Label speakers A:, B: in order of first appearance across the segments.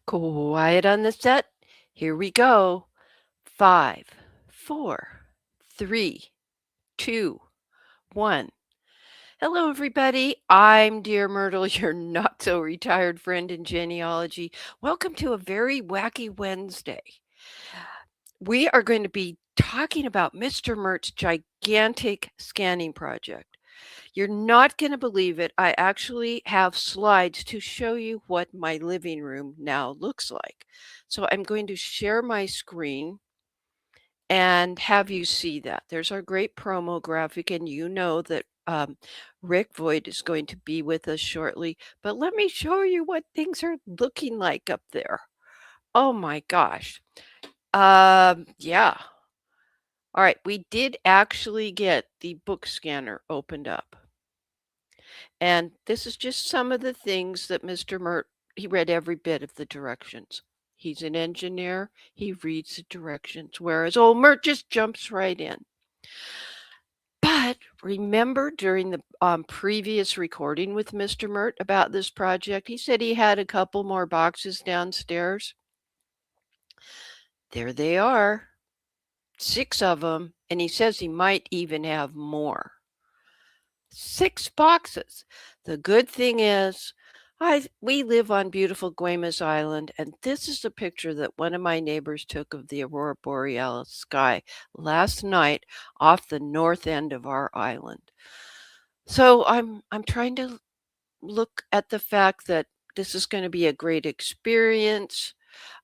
A: Quiet on the set. Here we go. 5, 4, 3, 2, 1. Hello, everybody. I'm Dear Myrtle, your not so retired friend in genealogy. Welcome to a very wacky Wednesday. We are going to be talking about Mr. Myrt's gigantic scanning project. You're not going to believe it. I actually have slides to show you what my living room now looks like. So I'm going to share my screen and have you see that. There's our great promo graphic, and you know that Rick Voight is going to be with us shortly. But let me show you what things are looking like up there. Oh my gosh. Yeah. All right, we did actually get the book scanner opened up. And this is just some of the things that Mr. Myrt, he read every bit of the directions. He's an engineer, he reads the directions, whereas old Myrt just jumps right in. But remember during the previous recording with Mr. Myrt about this project, he said he had a couple more boxes downstairs. There they are, 6 of them, and he says he might even have more. 6 boxes. The good thing is, we live on beautiful Guaymas Island, and this is a picture that one of my neighbors took of the aurora borealis sky last night off the north end of our island. So I'm trying to look at the fact that this is going to be a great experience.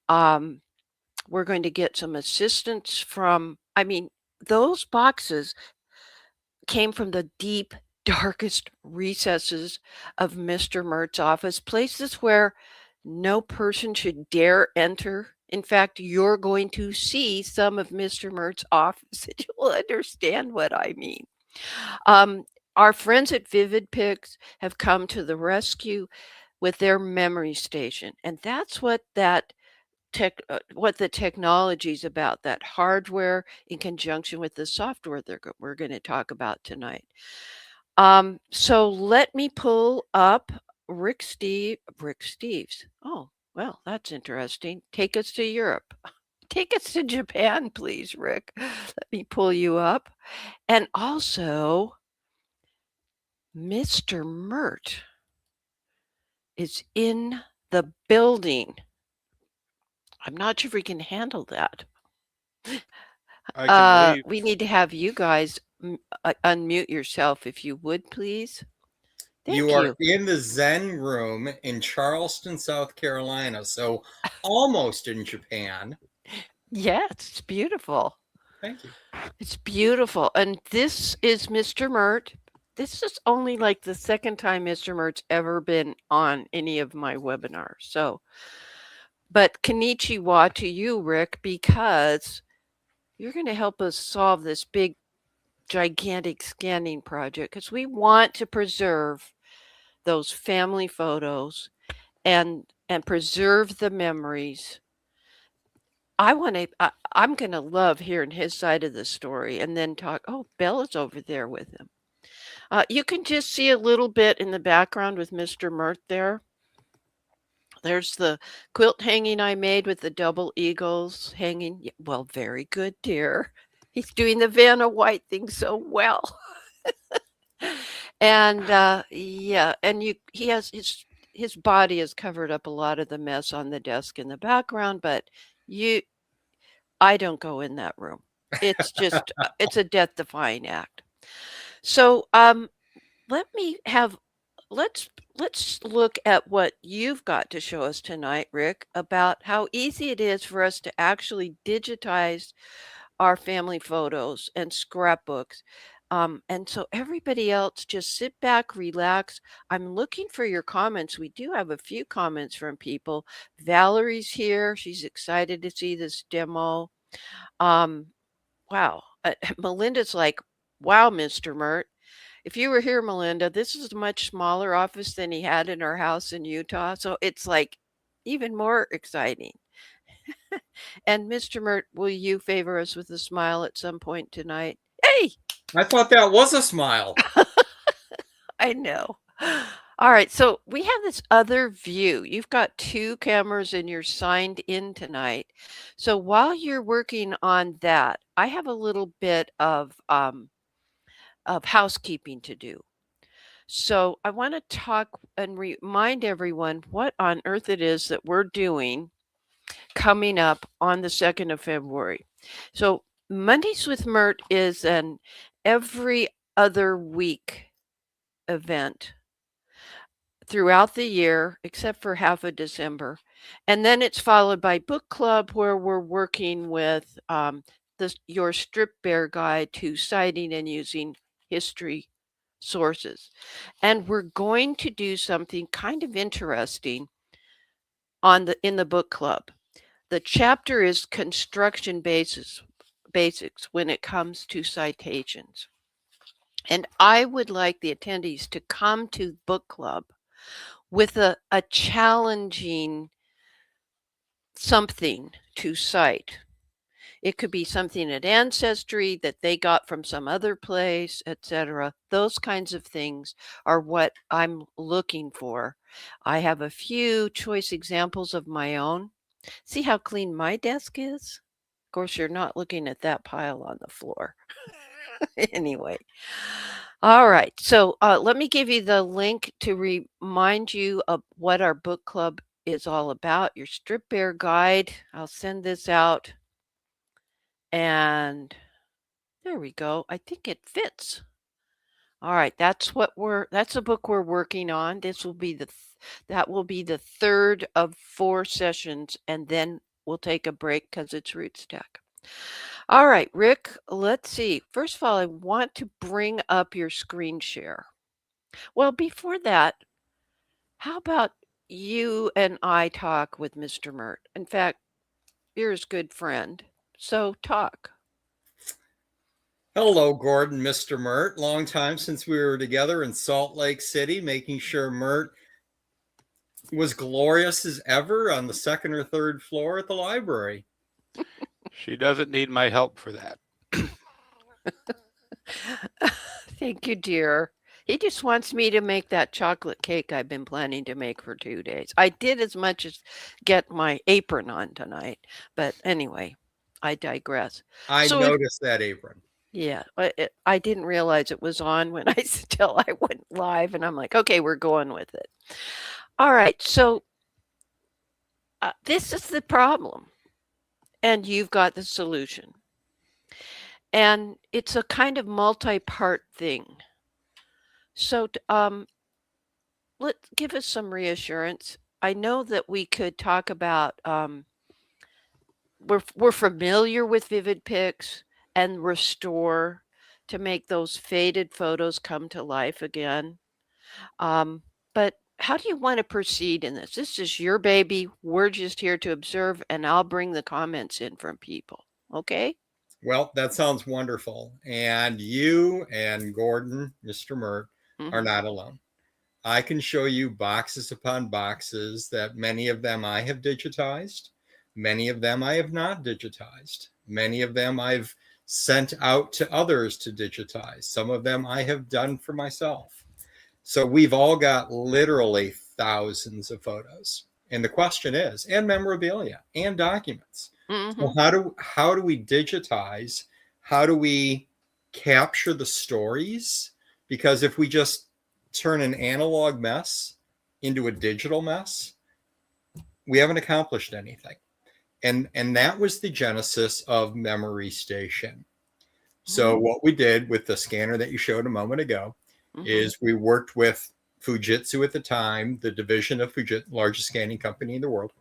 A: We're going to get some assistance from, those boxes came from the deep, darkest recesses of Mr. Myrt's office, places where no person should dare enter. In fact, you're going to see some of Mr. Myrt's office and you'll understand what I mean. Our friends at Vivid Pix have come to the rescue with their memory station, and that's what what the technology is about, that hardware in conjunction with the software we're going to talk about tonight. So let me pull up Rick Steves. Oh, well, that's interesting. Take us to Europe. Take us to Japan, please, Rick. Let me pull you up. And also, Mr. Myrt is in the building. I'm not sure if we can handle that.
B: I can leave.
A: We need to have you guys unmute yourself, if you would, please.
B: You
A: Thank
B: are
A: you.
B: in the Zen room in Charleston, South Carolina, so almost in Japan.
A: Yes, it's beautiful.
B: Thank you.
A: It's beautiful. And this is Mr. Myrt. This is only like the second time Mr. Myrt's ever been on any of my webinars. So, but konnichiwa to you, Rick, because you're going to help us solve this big, gigantic scanning project because we want to preserve those family photos and preserve the memories. I'm going to love hearing his side of the story and then talk. Oh, Bella's over there with him. You can just see a little bit in the background with Mr. Myrt there. There's the quilt hanging I made with the double eagles hanging. Well, very good, dear. He's doing the Vanna White thing so well. And yeah, and he has his body has covered up a lot of the mess on the desk in the background, but I don't go in that room. It's just it's a death defying act. So let me have let's look at what you've got to show us tonight, Rick, about how easy it is for us to actually digitize our family photos and scrapbooks. And so everybody else just sit back, relax. I'm looking for your comments. We do have a few comments from people. Valerie's here. She's excited to see this demo. Um, wow. Melinda's like, wow, Mr. Myrt. If you were here, Melinda, this is a much smaller office than he had in our house in Utah. So it's like even more exciting. And Mr. Myrt, will you favor us with a smile at some point tonight? Hey,
B: I thought that was a smile.
A: I know. All right, so we have this other view. You've got 2 cameras and you're signed in tonight. So while you're working on that, I have a little bit of housekeeping to do. So I want to talk and remind everyone what on earth it is that we're doing coming up on the 2nd of February. So Mondays with Myrt is an every other week event throughout the year, except for half of December. And then it's followed by book club, where we're working with your strip bear guide to citing and using history sources. And we're going to do something kind of interesting in the book club. The chapter is construction basics when it comes to citations. And I would like the attendees to come to book club with a challenging something to cite. It could be something at Ancestry that they got from some other place, etc. Those kinds of things are what I'm looking for. I have a few choice examples of my own. See how clean my desk is? Of course, you're not looking at that pile on the floor. Anyway. All right. So let me give you the link to remind you of what our book club is all about. Your strip bear guide. I'll send this out. And there we go. I think it fits. All right. That's the book we're working on. That will be the third of 4 sessions. And then we'll take a break because it's root stack. All right, Rick, let's see. First of all, I want to bring up your screen share. Well, before that, how about you and I talk with Mr. Myrt? In fact, you're his good friend. So talk.
B: Hello, Gordon, Mr. Myrt. Long time since we were together in Salt Lake City, making sure Myrt was glorious as ever on the 2nd or 3rd floor at the library.
C: She doesn't need my help for that.
A: Thank you, dear. He just wants me to make that chocolate cake I've been planning to make for 2 days. I did as much as get my apron on tonight, but anyway, I digress.
B: I
A: So
B: noticed that apron.
A: yeah, I didn't realize it was on when I went live, and I'm like, okay, we're going with it. All right, so this is the problem, and you've got the solution. And it's a kind of multi-part thing. So give us some reassurance. I know that we could talk about we're familiar with Vivid Pix and restore to make those faded photos come to life again. But how do you want to proceed in this? This is your baby. We're just here to observe, and I'll bring the comments in from people. Okay?
B: Well, that sounds wonderful. And you and Gordon, Mr. Myrt, are not alone. I can show you boxes upon boxes that many of them I have digitized. Many of them I have not digitized. Many of them I've sent out to others to digitize. Some of them I have done for myself. So we've all got literally thousands of photos. And the question is, and memorabilia and documents. So how do we digitize? How do we capture the stories? Because if we just turn an analog mess into a digital mess, we haven't accomplished anything. And that was the genesis of Memory Station. So what we did with the scanner that you showed a moment ago is we worked with Fujitsu at the time, the division of Fujitsu, largest scanning company in the world.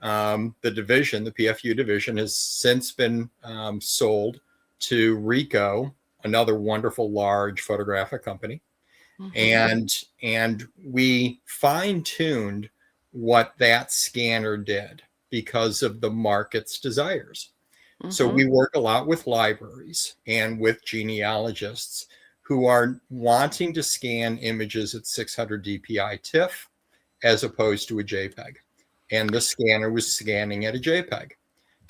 B: The division, the PFU division, has since been sold to Ricoh, another wonderful large photographic company. And we fine-tuned what that scanner did because of the market's desires. So we work a lot with libraries and with genealogists who are wanting to scan images at 600 dpi TIFF as opposed to a JPEG. And the scanner was scanning at a JPEG.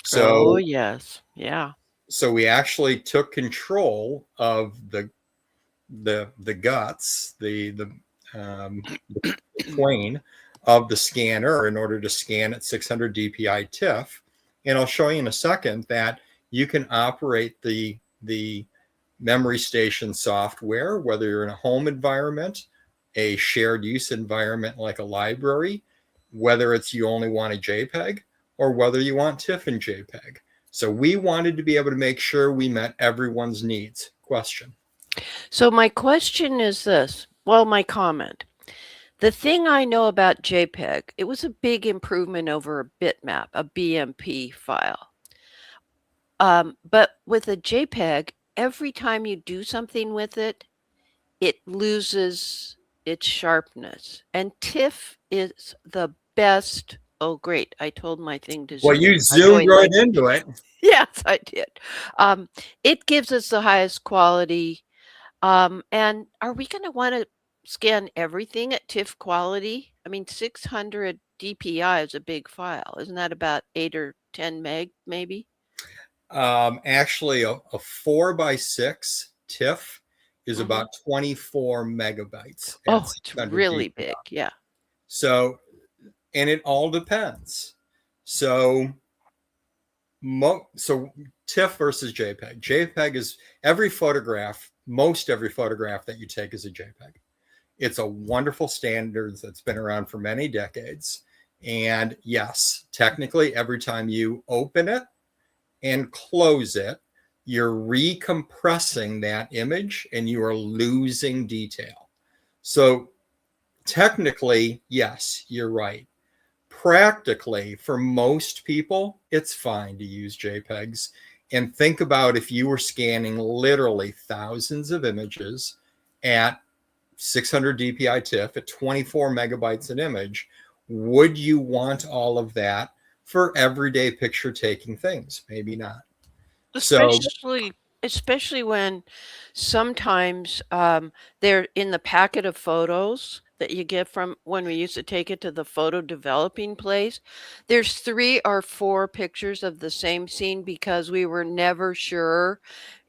B: So,
A: yes. Yeah.
B: So we actually took control of the guts, the the twain of the scanner in order to scan at 600 dpi TIFF. And I'll show you in a second that you can operate the memory station software, whether you're in a home environment, a shared use environment like a library, whether it's you only want a JPEG or whether you want TIFF and JPEG. So we wanted to be able to make sure we met everyone's needs. Question.
A: So my question is this, well, my comment. The thing I know about JPEG, it was a big improvement over a bitmap, a BMP file. But with a JPEG, every time you do something with it, it loses its sharpness. And TIFF is the best. Oh, great. I told my thing to zoom.
B: Well, you zoomed right into it.
A: Yes, I did. It gives us the highest quality. And are we going to want to scan everything at TIFF quality? I mean, 600 DPI is a big file. Isn't that about 8 or 10 meg, maybe?
B: Actually, a 4x6 TIFF is about 24 megabytes.
A: Oh, it's really big. Yeah.
B: So, and it all depends. So TIFF versus JPEG. JPEG is every photograph, most every photograph that you take is a JPEG. It's a wonderful standard that's been around for many decades. And yes, technically, every time you open it and close it, you're recompressing that image and you are losing detail. So technically, yes, you're right. Practically, for most people, it's fine to use JPEGs. And think about if you were scanning literally thousands of images at 600 DPI TIFF at 24 megabytes an image, would you want all of that for everyday picture taking things? Maybe not.
A: Especially when sometimes they're in the packet of photos that you get from when we used to take it to the photo developing place. There's 3 or 4 pictures of the same scene because we were never sure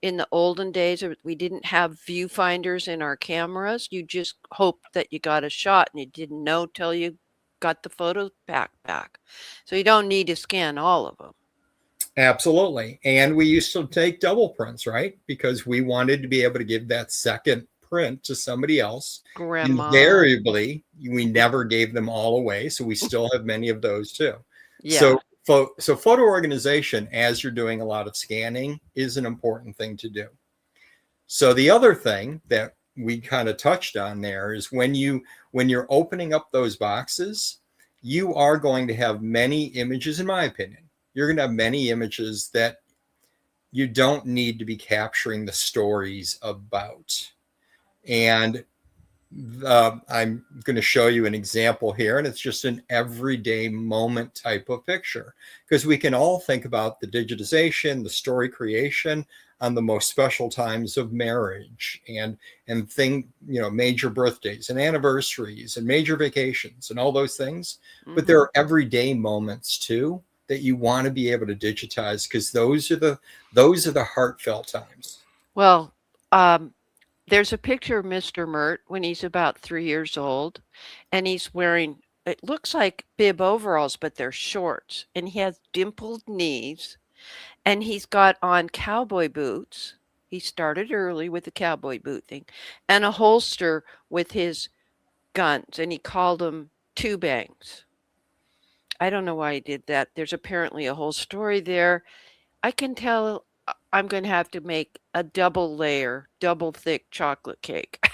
A: in the olden days. We didn't have viewfinders in our cameras. You just hoped that you got a shot and you didn't know till you got the photo back. So you don't need to scan all of them.
B: Absolutely. And we used to take double prints, right? Because we wanted to be able to give that second print to somebody else.
A: Grandma.
B: Invariably, we never gave them all away. So we still have many of those too.
A: Yeah.
B: So photo organization, as you're doing a lot of scanning, is an important thing to do. So the other thing that we kind of touched on there is when you're opening up those boxes, you are going to have many images, in my opinion. You're going to have many images that you don't need to be capturing the stories about. And I'm going to show you an example here, and it's just an everyday moment type of picture, because we can all think about the digitization, the story creation on the most special times of marriage and major birthdays and anniversaries and major vacations and all those things. Mm-hmm. But there are everyday moments too that you want to be able to digitize, because those are the heartfelt times.
A: Well, there's a picture of Mr. Myrt when he's about 3 years old, and he's wearing, it looks like bib overalls, but they're shorts, and he has dimpled knees, and he's got on cowboy boots. He started early with the cowboy boot thing, and a holster with his guns, and he called them two bangs. I don't know why he did that. There's apparently a whole story there. I can tell I'm going to have to make a double thick chocolate cake.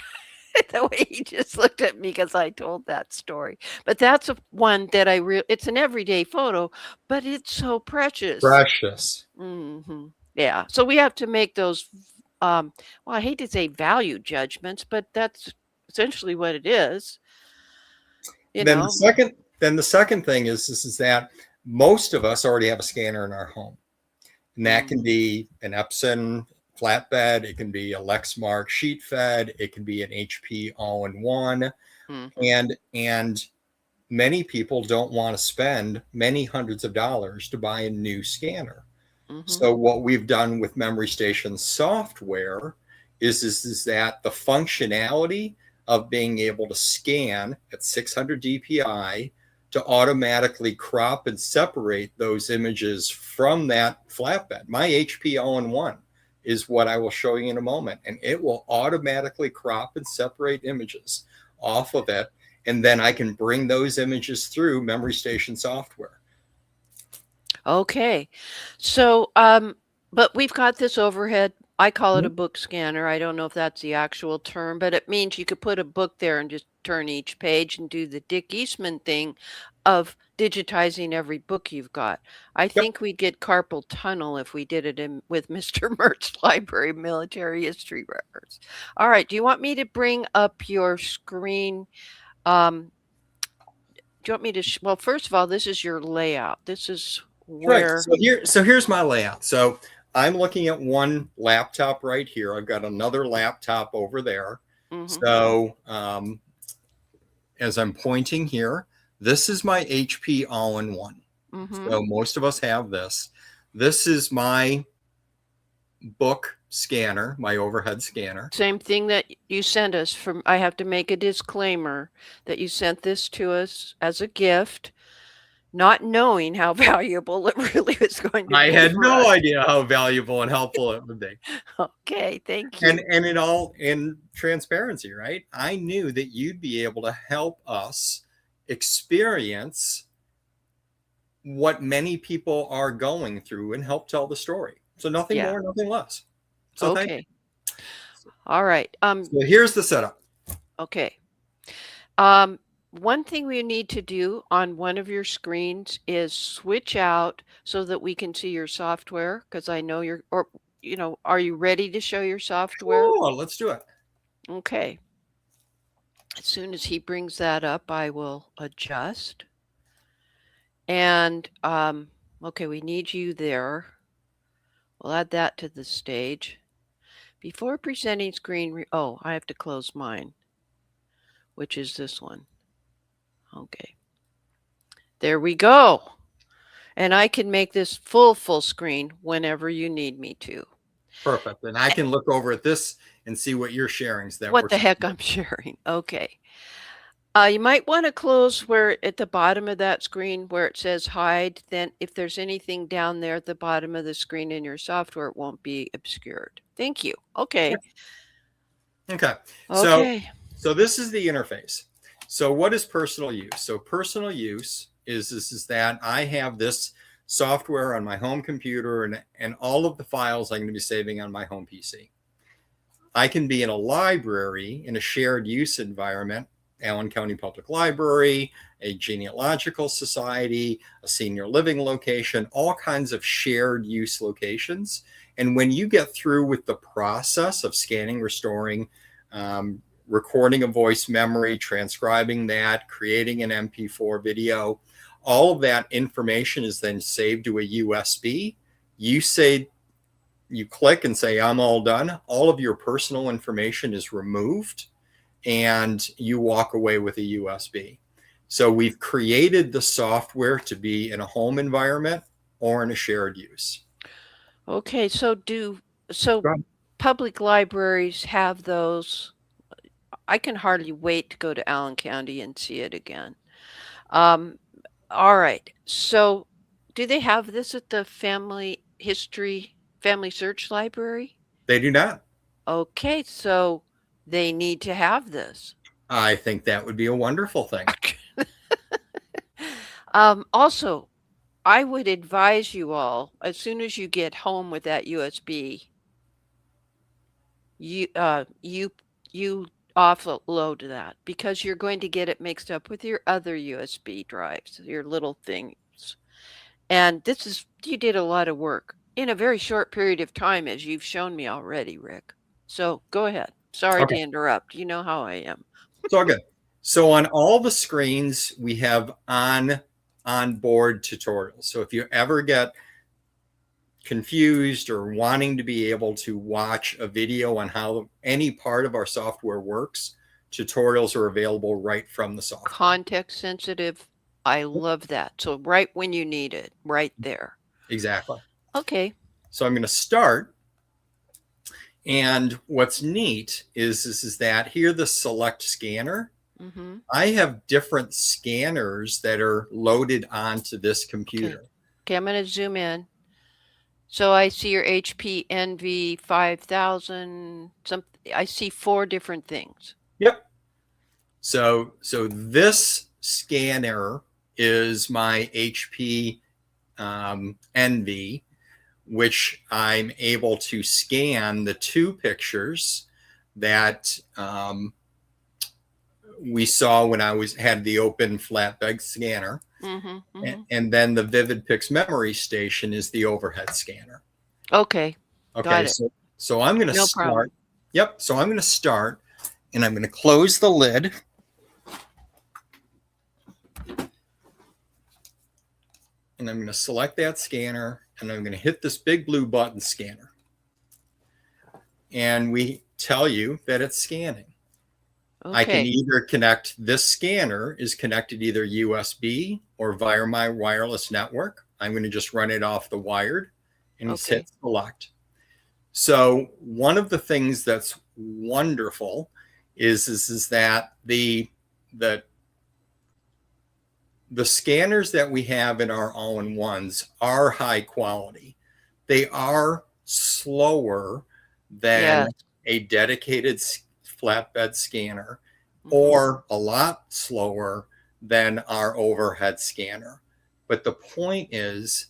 A: The way he just looked at me because I told that story. But that's one that it's an everyday photo, but it's so precious. Mm-hmm. Yeah. So we have to make those, well, I hate to say value judgments, but that's essentially what it is.
B: Then the second thing is that most of us already have a scanner in our home. And that can be an Epson flatbed, it can be a Lexmark sheet fed, it can be an HP all-in-one. Mm-hmm. And many people don't want to spend many hundreds of dollars to buy a new scanner. Mm-hmm. So what we've done with Memory Station software is that the functionality of being able to scan at 600 dpi to automatically crop and separate those images from that flatbed. My HP all-in-one is what I will show you in a moment, and it will automatically crop and separate images off of it, and then I can bring those images through Memory Station software.
A: Okay. So, but we've got this overhead. I call it a book scanner. I don't know if that's the actual term, but it means you could put a book there and just turn each page and do the Dick Eastman thing of digitizing every book you've got. I think we'd get carpal tunnel if we did it with Mr. Myrt's library military history records. All right. Do you want me to bring up your screen? Do you want me to? Well, first of all, this is your layout. This is where.
B: Right. So here's my layout. So I'm looking at one laptop right here. I've got another laptop over there. So as I'm pointing here, this is my HP all-in-one. So most of us have this. This is my book scanner, my overhead scanner.
A: Same thing that you sent us from. I have to make a disclaimer that you sent this to us as a gift, not knowing how valuable it really was going to be.
B: I had no idea how valuable and helpful it would be.
A: Okay, thank you.
B: And in transparency, right? I knew that you'd be able to help us experience what many people are going through and help tell the story. So nothing more, nothing less. So
A: okay.
B: thank you.
A: All right.
B: So here's the setup.
A: Okay. One thing we need to do on one of your screens is switch out so that we can see your software, because I know you're, or are you ready to show your software?
B: Oh, let's do it.
A: Okay. As soon as he brings that up, I will adjust. And okay, we need you there. We'll add that to the stage. Before presenting screen, oh, I have to close mine, which is this one. Okay. There we go. And I can make this full screen whenever you need me to.
B: Perfect. And I can look over at this and see what you're sharing. So that
A: what the heck I'm sharing. Okay. You might want to close where at the bottom of that screen where it says hide. Then if there's anything down there at the bottom of the screen in your software, it won't be obscured. Thank you. Okay.
B: Okay. So this is the interface. So what is personal use? So personal use is that I have this software on my home computer and all of the files I'm going to be saving on my home PC. I can be in a library in a shared use environment, Allen County Public Library, a genealogical society, a senior living location, all kinds of shared use locations. And when you get through with the process of scanning, restoring, recording a voice memory, transcribing that, creating an MP4 video, all of that information is then saved to a USB. You click and say, I'm all done. All of your personal information is removed and you walk away with a USB. So we've created the software to be in a home environment or in a shared use.
A: Okay, so public libraries have those. I can hardly wait to go to Allen County and see it again. All right. So do they have this at the Family Search Library?
B: They do not.
A: Okay, so they need to have this.
B: I think that would be a wonderful thing.
A: Also, I would advise you all, as soon as you get home with that USB, you offload that, because you're going to get it mixed up with your other USB drives, your little things. And you did a lot of work in a very short period of time, as you've shown me already, Rick. So go ahead. Sorry to interrupt. You know how I am.
B: It's all good. So on all the screens, we have onboard tutorials. So if you ever get confused or wanting to be able to watch a video on how any part of our software works, tutorials are available right from the software.
A: Context sensitive. I love that. So right when you need it, right there.
B: Exactly.
A: Okay.
B: So I'm going to start. And what's neat is that here, the select scanner,
A: Mm-hmm.
B: I have different scanners that are loaded onto this computer.
A: Okay, I'm going to zoom in. So I see your HP NV 5000. I see 4 different things.
B: Yep. So this scanner is my HP NV, which I'm able to scan the 2 pictures that we saw when I had the open flatbed scanner.
A: Mm-hmm, mm-hmm.
B: And then the Vivid Pix memory station is the overhead scanner.
A: Okay. Got
B: Okay,
A: it.
B: so I'm going to
A: No
B: start.
A: problem.
B: Yep, so I'm going to start, and I'm going to close the lid. And I'm going to select that scanner, and I'm going to hit this big blue button, scanner. And we tell you that it's scanning.
A: Okay.
B: I can either connect, this scanner is connected either USB or via my wireless network. I'm going to just run it off the wired and hit select. So one of the things that's wonderful is that the scanners that we have in our all-in-ones are high quality. They are slower than a dedicated flatbed scanner, or a lot slower than our overhead scanner. But the point is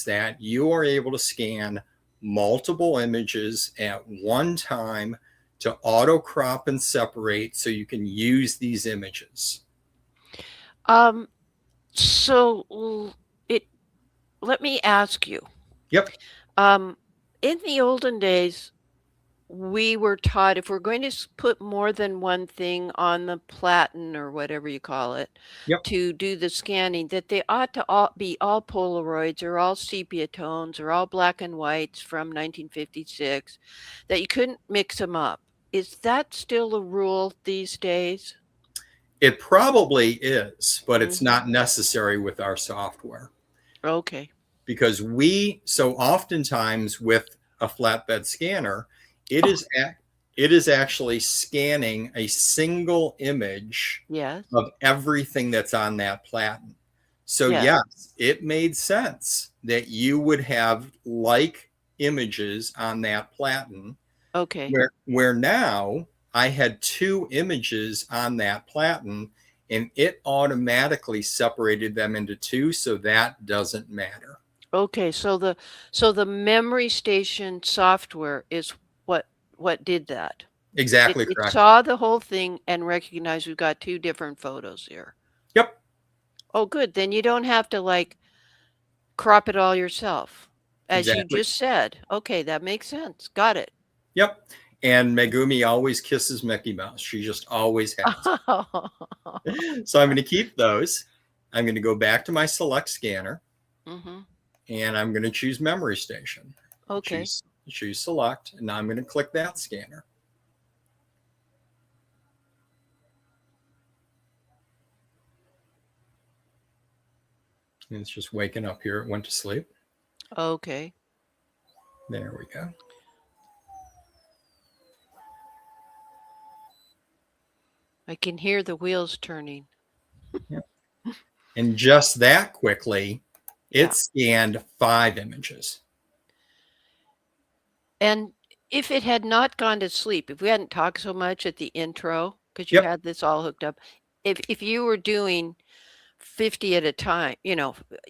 B: that you are able to scan multiple images at one time to auto crop and separate so you can use these images.
A: So let me ask you.
B: Yep.
A: In the olden days, we were taught if we're going to put more than one thing on the platen or whatever you call it,
B: Yep.
A: to do the scanning, that they ought to be all Polaroids or all sepia tones or all black and whites from 1956, that you couldn't mix them up. Is that still a rule these days?
B: It probably is, but it's not necessary with our software.
A: Okay.
B: Because so oftentimes with a flatbed scanner, it is actually scanning a single image of everything that's on that platen. So yes, it made sense that you would have like images on that platen.
A: Okay.
B: Where now I had 2 images on that platen, and it automatically separated them into 2, so that doesn't matter.
A: Okay, so the memory station software is what did that.
B: Exactly
A: It
B: correct.
A: saw the whole thing and recognized we've got 2 different photos here.
B: Yep.
A: Oh, good. Then you don't have to like crop it all yourself, as you just said. Okay, that makes sense. Got it.
B: Yep. And Megumi always kisses Mickey Mouse. She just always has. So I'm going to keep those. I'm going to go back to my select scanner. And I'm going to choose memory station.
A: Okay.
B: Choose select. And now I'm going to click that scanner. And it's just waking up here. It went to sleep.
A: Okay.
B: There we go.
A: I can hear the wheels turning.
B: Yep. And just that quickly, it scanned 5 images.
A: And if it had not gone to sleep, if we hadn't talked so much at the intro, because you had this all hooked up, if you were doing 50 at a time, you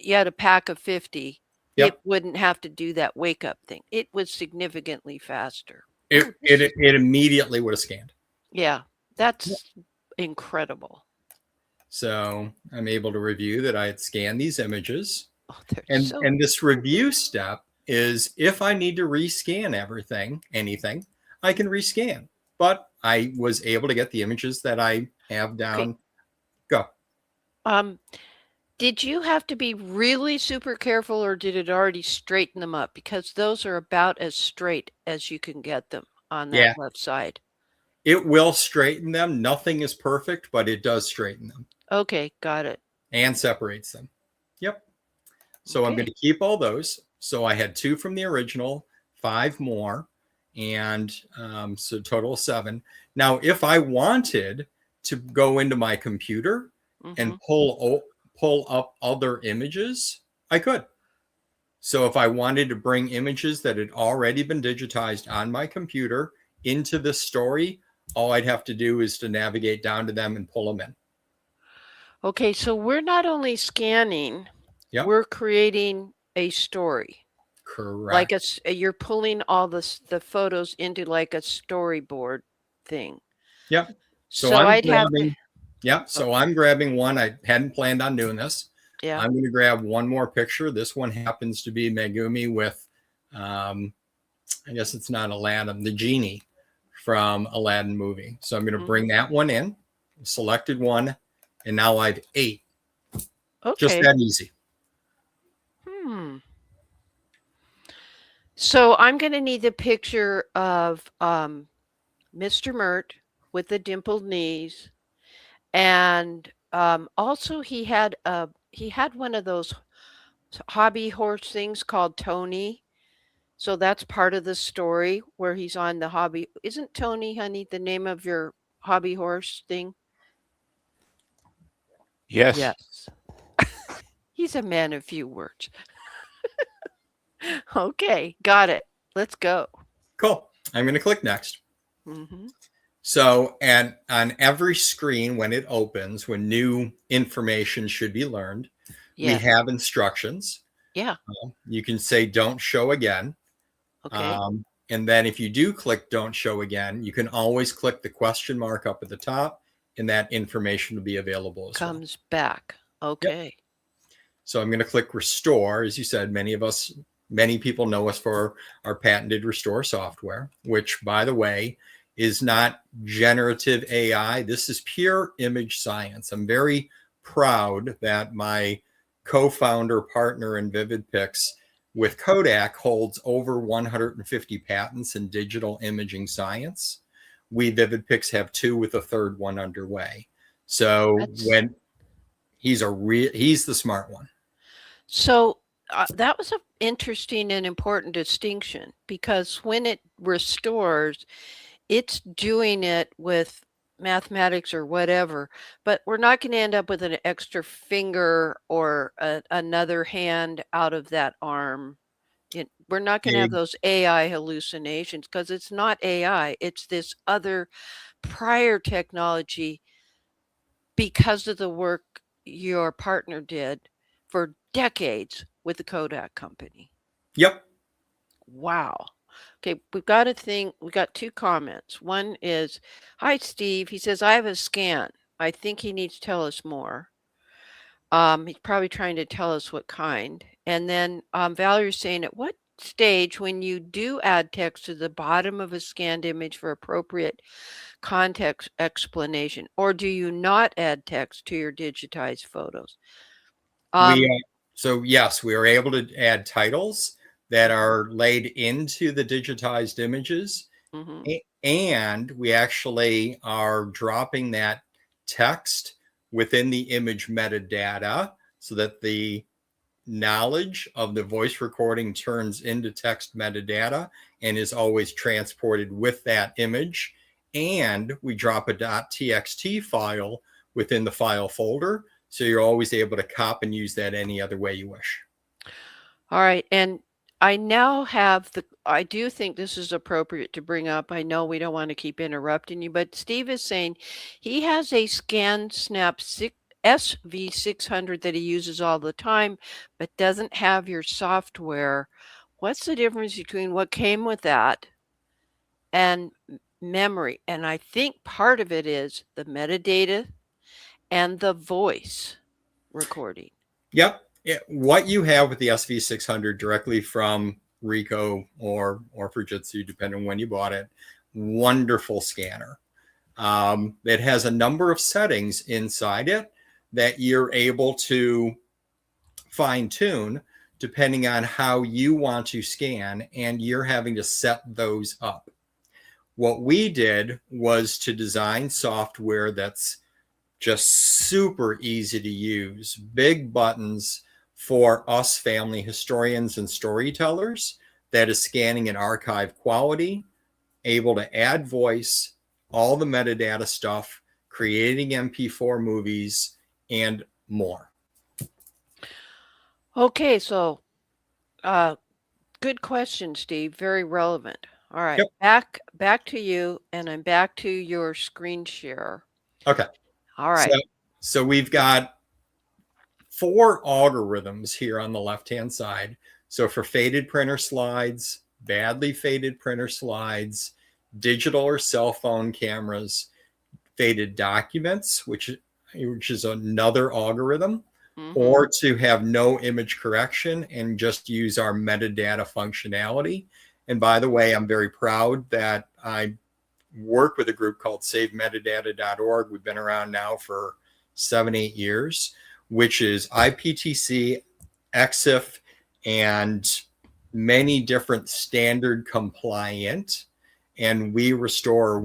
A: had a pack of 50, it wouldn't have to do that wake up thing. It was significantly faster.
B: It immediately would have scanned.
A: Yeah, that's incredible.
B: So I'm able to review that I had scanned these images.
A: Oh,
B: and this review step is if I need to rescan anything, I can rescan. But I was able to get the images that I have down. Go.
A: Did you have to be really super careful, or did it already straighten them up? Because those are about as straight as you can get them on that left side.
B: It will straighten them. Nothing is perfect, but it does straighten them.
A: Okay, got it.
B: And separates them. Yep. So I'm going to keep all those. So I had 2 from the original, 5 more. And so total of 7. Now, if I wanted to go into my computer and pull up other images, I could. So if I wanted to bring images that had already been digitized on my computer into this story, all I'd have to do is to navigate down to them and pull them in.
A: Okay, so we're not only scanning,
B: Yep.
A: we're creating a story.
B: Correct.
A: Like you're pulling all the photos into like a storyboard thing.
B: Yep.
A: So I'd have to,
B: Yep. So I'm grabbing one. I hadn't planned on doing this.
A: yeah.
B: I'm going to grab one more picture. This one happens to be Megumi with, I guess it's not Aladdin, the genie from Aladdin movie. So I'm going to bring that one in, selected one, and now I have 8.
A: Okay.
B: Just that easy.
A: So I'm going to need the picture of Mr. Myrt with the dimpled knees, and also he had one of those hobby horse things called Tony. So that's part of the story where he's on the hobby. Isn't Tony, honey, the name of your hobby horse thing?
C: Yes.
A: Yes. He's a man of few words. Okay, got it. Let's go.
B: Cool. I'm going to click next. So, and on every screen when it opens, when new information should be learned, we have instructions.
A: Yeah.
B: You can say don't show again.
A: Okay.
B: And then if you do click don't show again, you can always click the question mark up at the top, and that information will be available as well.
A: Comes back. Okay.
B: Yep. So I'm going to click restore. As you said, many people know us for our patented restore software, which, by the way, is not generative AI. This is pure image science. I'm very proud that my co-founder partner in Vivid Pix with Kodak holds over 150 patents in digital imaging science. We Vivid Pix have 2 with a 3rd one underway. So when he's the smart one.
A: So that was an interesting and important distinction, because when it restores, it's doing it with mathematics or whatever, but we're not going to end up with an extra finger or another hand out of that arm. We're not going to have those AI hallucinations, because it's not AI. It's this other prior technology because of the work your partner did for decades with the Kodak company.
B: Yep.
A: Wow. Okay, we've got a thing. We got 2 comments. One is, "Hi, Steve." He says, "I have a scan. I think he needs to tell us more." He's probably trying to tell us what kind. And then Valerie's saying, "At what stage, when you do add text to the bottom of a scanned image for appropriate context explanation, or do you not add text to your digitized photos?"
B: So yes, we are able to add titles that are laid into the digitized images. And we actually are dropping that text within the image metadata so that the knowledge of the voice recording turns into text metadata and is always transported with that image. And we drop a .txt file within the file folder, so you're always able to copy and use that any other way you wish.
A: All right. And I now have I do think this is appropriate to bring up. I know we don't want to keep interrupting you, but Steve is saying he has a ScanSnap SV600 that he uses all the time, but doesn't have your software. What's the difference between what came with that and memory? And I think part of it is the metadata and the voice recording.
B: Yep. What you have with the SV600 directly from Ricoh or Fujitsu, depending on when you bought it, wonderful scanner. It has a number of settings inside it that you're able to fine tune depending on how you want to scan, and you're having to set those up. What we did was to design software that's just super easy to use, big buttons for us family historians and storytellers, that is scanning in archive quality, able to add voice, all the metadata stuff, creating MP4 movies, and more.
A: Okay, so good question, Steve. Very relevant. All right,
B: Yep.
A: back to you, and I'm back to your screen share.
B: Okay.
A: All right.
B: So we've got 4 algorithms here on the left-hand side. So for faded printer slides, badly faded printer slides, digital or cell phone cameras, faded documents, which is another algorithm, or to have no image correction and just use our metadata functionality. And by the way, I'm very proud that I work with a group called savemetadata.org. We've been around now for 7-8 years, which is IPTC, EXIF, and many different standard compliant. And we restore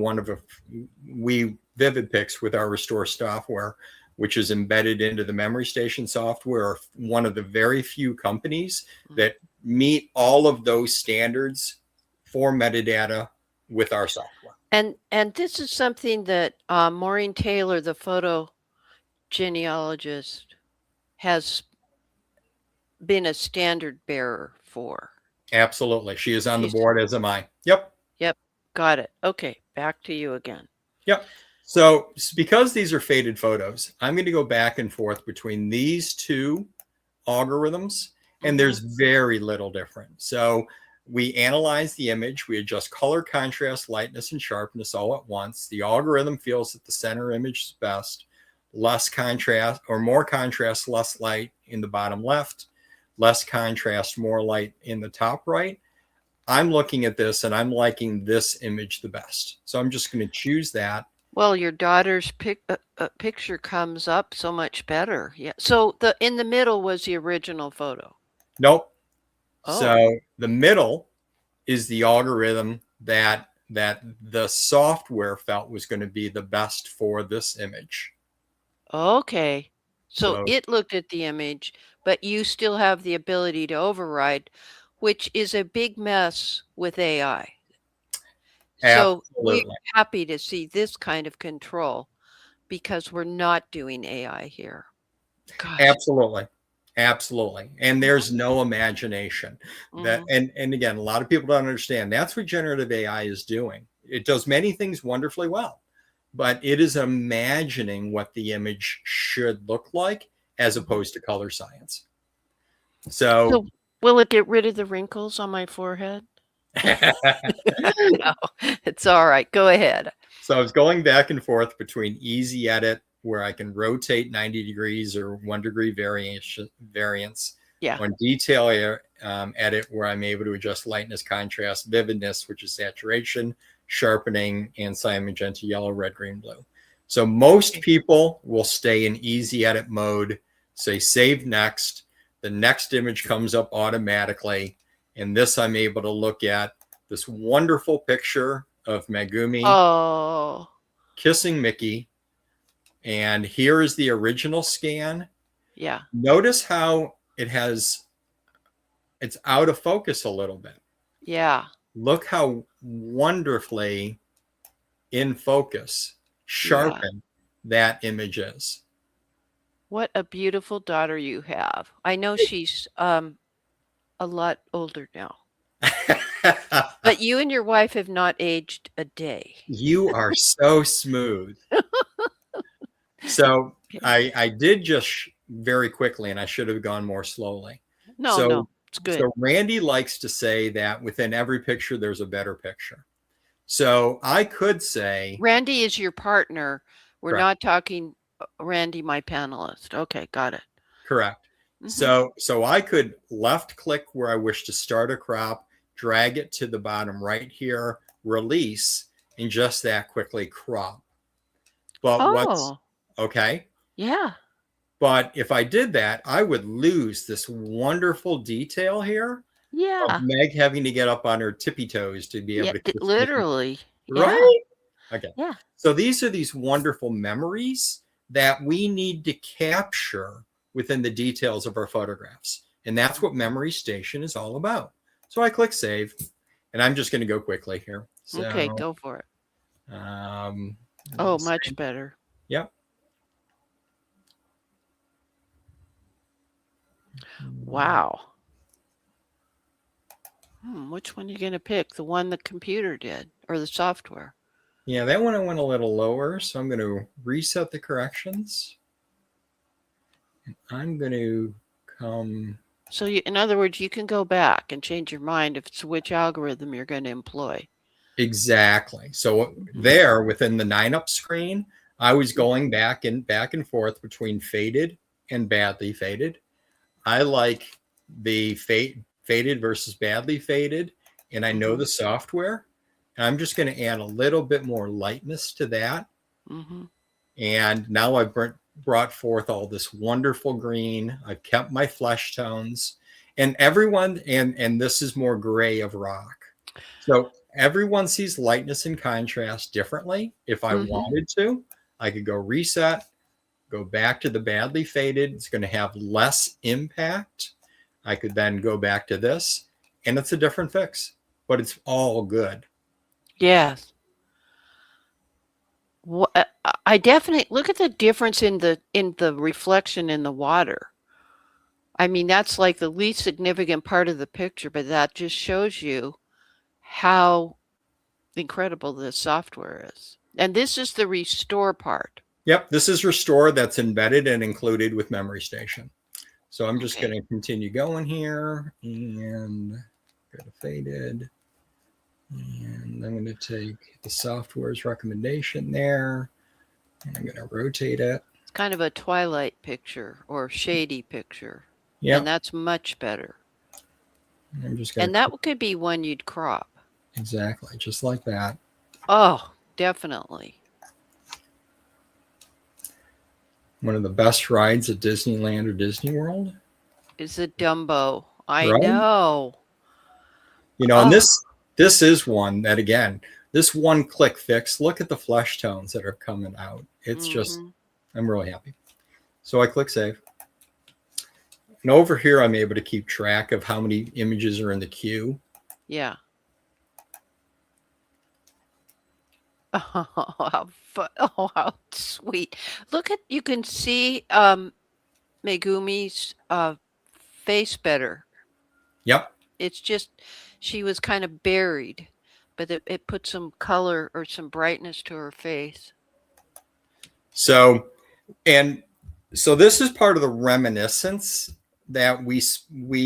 B: Vivid Pix with our restore software, which is embedded into the memory station software, are one of the very few companies that meet all of those standards for metadata with our software.
A: And this is something that Maureen Taylor, the photo genealogist, has been a standard bearer for.
B: Absolutely. She is on the board, as am I. Yep.
A: Yep. Got it. Okay. Back to you again.
B: Yep. So because these are faded photos, I'm going to go back and forth between these 2 algorithms, and there's very little difference. So we analyze the image, we adjust color, contrast, lightness, and sharpness all at once. The algorithm feels that the center image is best, less contrast or more contrast, less light in the bottom left, less contrast, more light in the top right. I'm looking at this and I'm liking this image the best. So I'm just going to choose that.
A: Well, your daughter's picture comes up so much better. Yeah. So in the middle was the original photo.
B: Nope. Oh. So the middle is the algorithm that the software felt was going to be the best for this image.
A: Okay. So it looked at the image, but you still have the ability to override, which is a big mess with AI. So we're happy to see this kind of control because we're not doing AI here. Gosh.
B: Absolutely. And there's no imagination. And again, a lot of people don't understand that's what generative AI is doing. It does many things wonderfully well, but it is imagining what the image should look like as opposed to color science. So
A: will it get rid of the wrinkles on my forehead? No, it's all right. Go ahead.
B: So I was going back and forth between easy edit, where I can rotate 90 degrees or 1 degree variance.
A: Yeah.
B: On detail edit, where I'm able to adjust lightness, contrast, vividness, which is saturation, sharpening, and cyan, magenta, yellow, red, green, blue. So most people will stay in easy edit mode, say save next. The next image comes up automatically. And this, I'm able to look at this wonderful picture of Megumi kissing Mickey. And here is the original scan.
A: Yeah.
B: Notice how it's out of focus a little bit.
A: Yeah.
B: Look how wonderfully in focus, sharpened that image is.
A: What a beautiful daughter you have. I know she's a lot older now. But you and your wife have not aged a day.
B: You are so smooth. So I did just very quickly, and I should have gone more slowly.
A: No, it's good.
B: So Randy likes to say that within every picture, there's a better picture. So I could say...
A: Randy is your partner. We're not talking Randy, my panelist. Okay, got it.
B: Correct. So I could left click where I wish to start a crop, drag it to the bottom right here, release, and just that quickly crop. But okay?
A: Yeah.
B: But if I did that, I would lose this wonderful detail here.
A: Yeah.
B: Of Meg having to get up on her tippy toes to be able to kiss
A: literally.
B: Right? Okay.
A: Yeah.
B: So these are these wonderful memories that we need to capture within the details of our photographs. And that's what Memory Station is all about. So I click save, and I'm just going to go quickly here.
A: Okay,
B: So,
A: go for it. Oh, much better.
B: Yep.
A: Wow. Which one are you going to pick? The one the computer did or the software?
B: Yeah, that one I went a little lower, so I'm going to reset the corrections. And I'm going to come...
A: So in other words, you can go back and change your mind if it's which algorithm you're going to employ.
B: Exactly. So there within the 9-up screen, I was going back and forth between faded and badly faded. I like the faded versus badly faded, and I know the software. And I'm just going to add a little bit more lightness to that. And now I've brought forth all this wonderful green. I've kept my flesh tones, and everyone, and this is more gray of rock. So everyone sees lightness and contrast differently. If I wanted to, I could go reset, go back to the badly faded. It's going to have less impact. I could then go back to this, and it's a different fix, but it's all good.
A: Yes. Well, I definitely look at the difference in the reflection in the water. I mean, that's like the least significant part of the picture, but that just shows you how incredible this software is. And this is the restore part.
B: Yep, this is restore that's embedded and included with Memory Station. So I'm just going to continue going here and go to faded. And I'm going to take the software's recommendation there, and I'm going to rotate it.
A: It's kind of a twilight picture or shady picture.
B: Yeah.
A: And that's much better.
B: I'm just gonna
A: and that could be one you'd crop.
B: Exactly, just like that.
A: Oh, definitely. One
B: of the best rides at Disneyland or Disney World
A: is a Dumbo. I
B: right?
A: know.
B: You know, and this is one that, again, this one-click fix, look at the flesh tones that are coming out. It's just, I'm really happy. So I click save. And over here, I'm able to keep track of how many images are in the queue.
A: Yeah. Oh, how sweet. Look at, you can see Megumi's face better.
B: Yep.
A: It's just, she was kind of buried, but it put some color or some brightness to her face.
B: So this is part of the reminiscence that we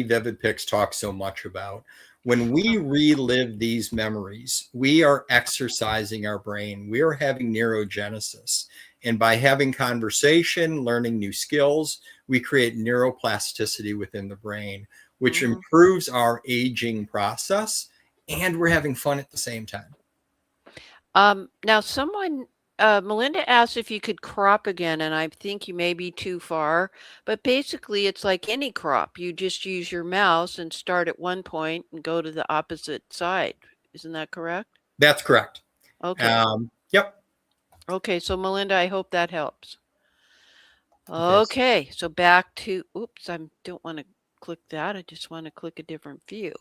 B: Vivid Pix talk so much about. When we relive these memories, we are exercising our brain. We are having neurogenesis. And by having conversation, learning new skills, we create neuroplasticity within the brain, which improves our aging process. And we're having fun at the same time.
A: Now someone, Melinda asked if you could crop again, and I think you may be too far, but basically it's like any crop. You just use your mouse and start at one point and go to the opposite side. Isn't that correct?
B: That's correct.
A: Okay.
B: Yep.
A: Okay, so Melinda, I hope that helps. Okay, so back to, oops, I don't want to click that. I just want to click a different view.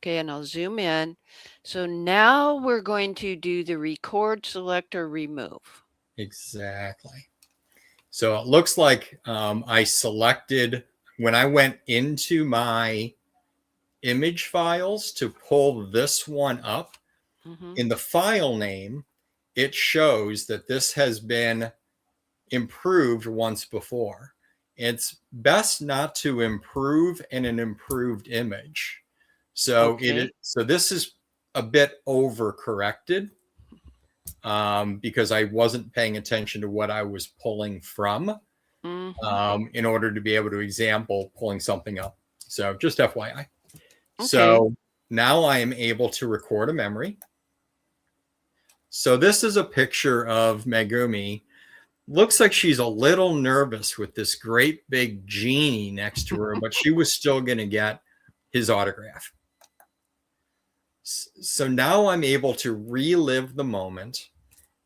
A: Okay, and I'll zoom in. So now we're going to do the record, select, or remove.
B: Exactly. So it looks like I selected, when I went into my image files to pull this one up, in the file name, it shows that this has been improved once before. It's best not to improve in an improved image. So so this is a bit overcorrected because I wasn't paying attention to what I was pulling from in order to be able to example pulling something up. So just FYI. So now I am able to record a memory. So this is a picture of Megumi. Looks like she's a little nervous with this great big genie next to her, but she was still going to get his autograph. So now I'm able to relive the moment.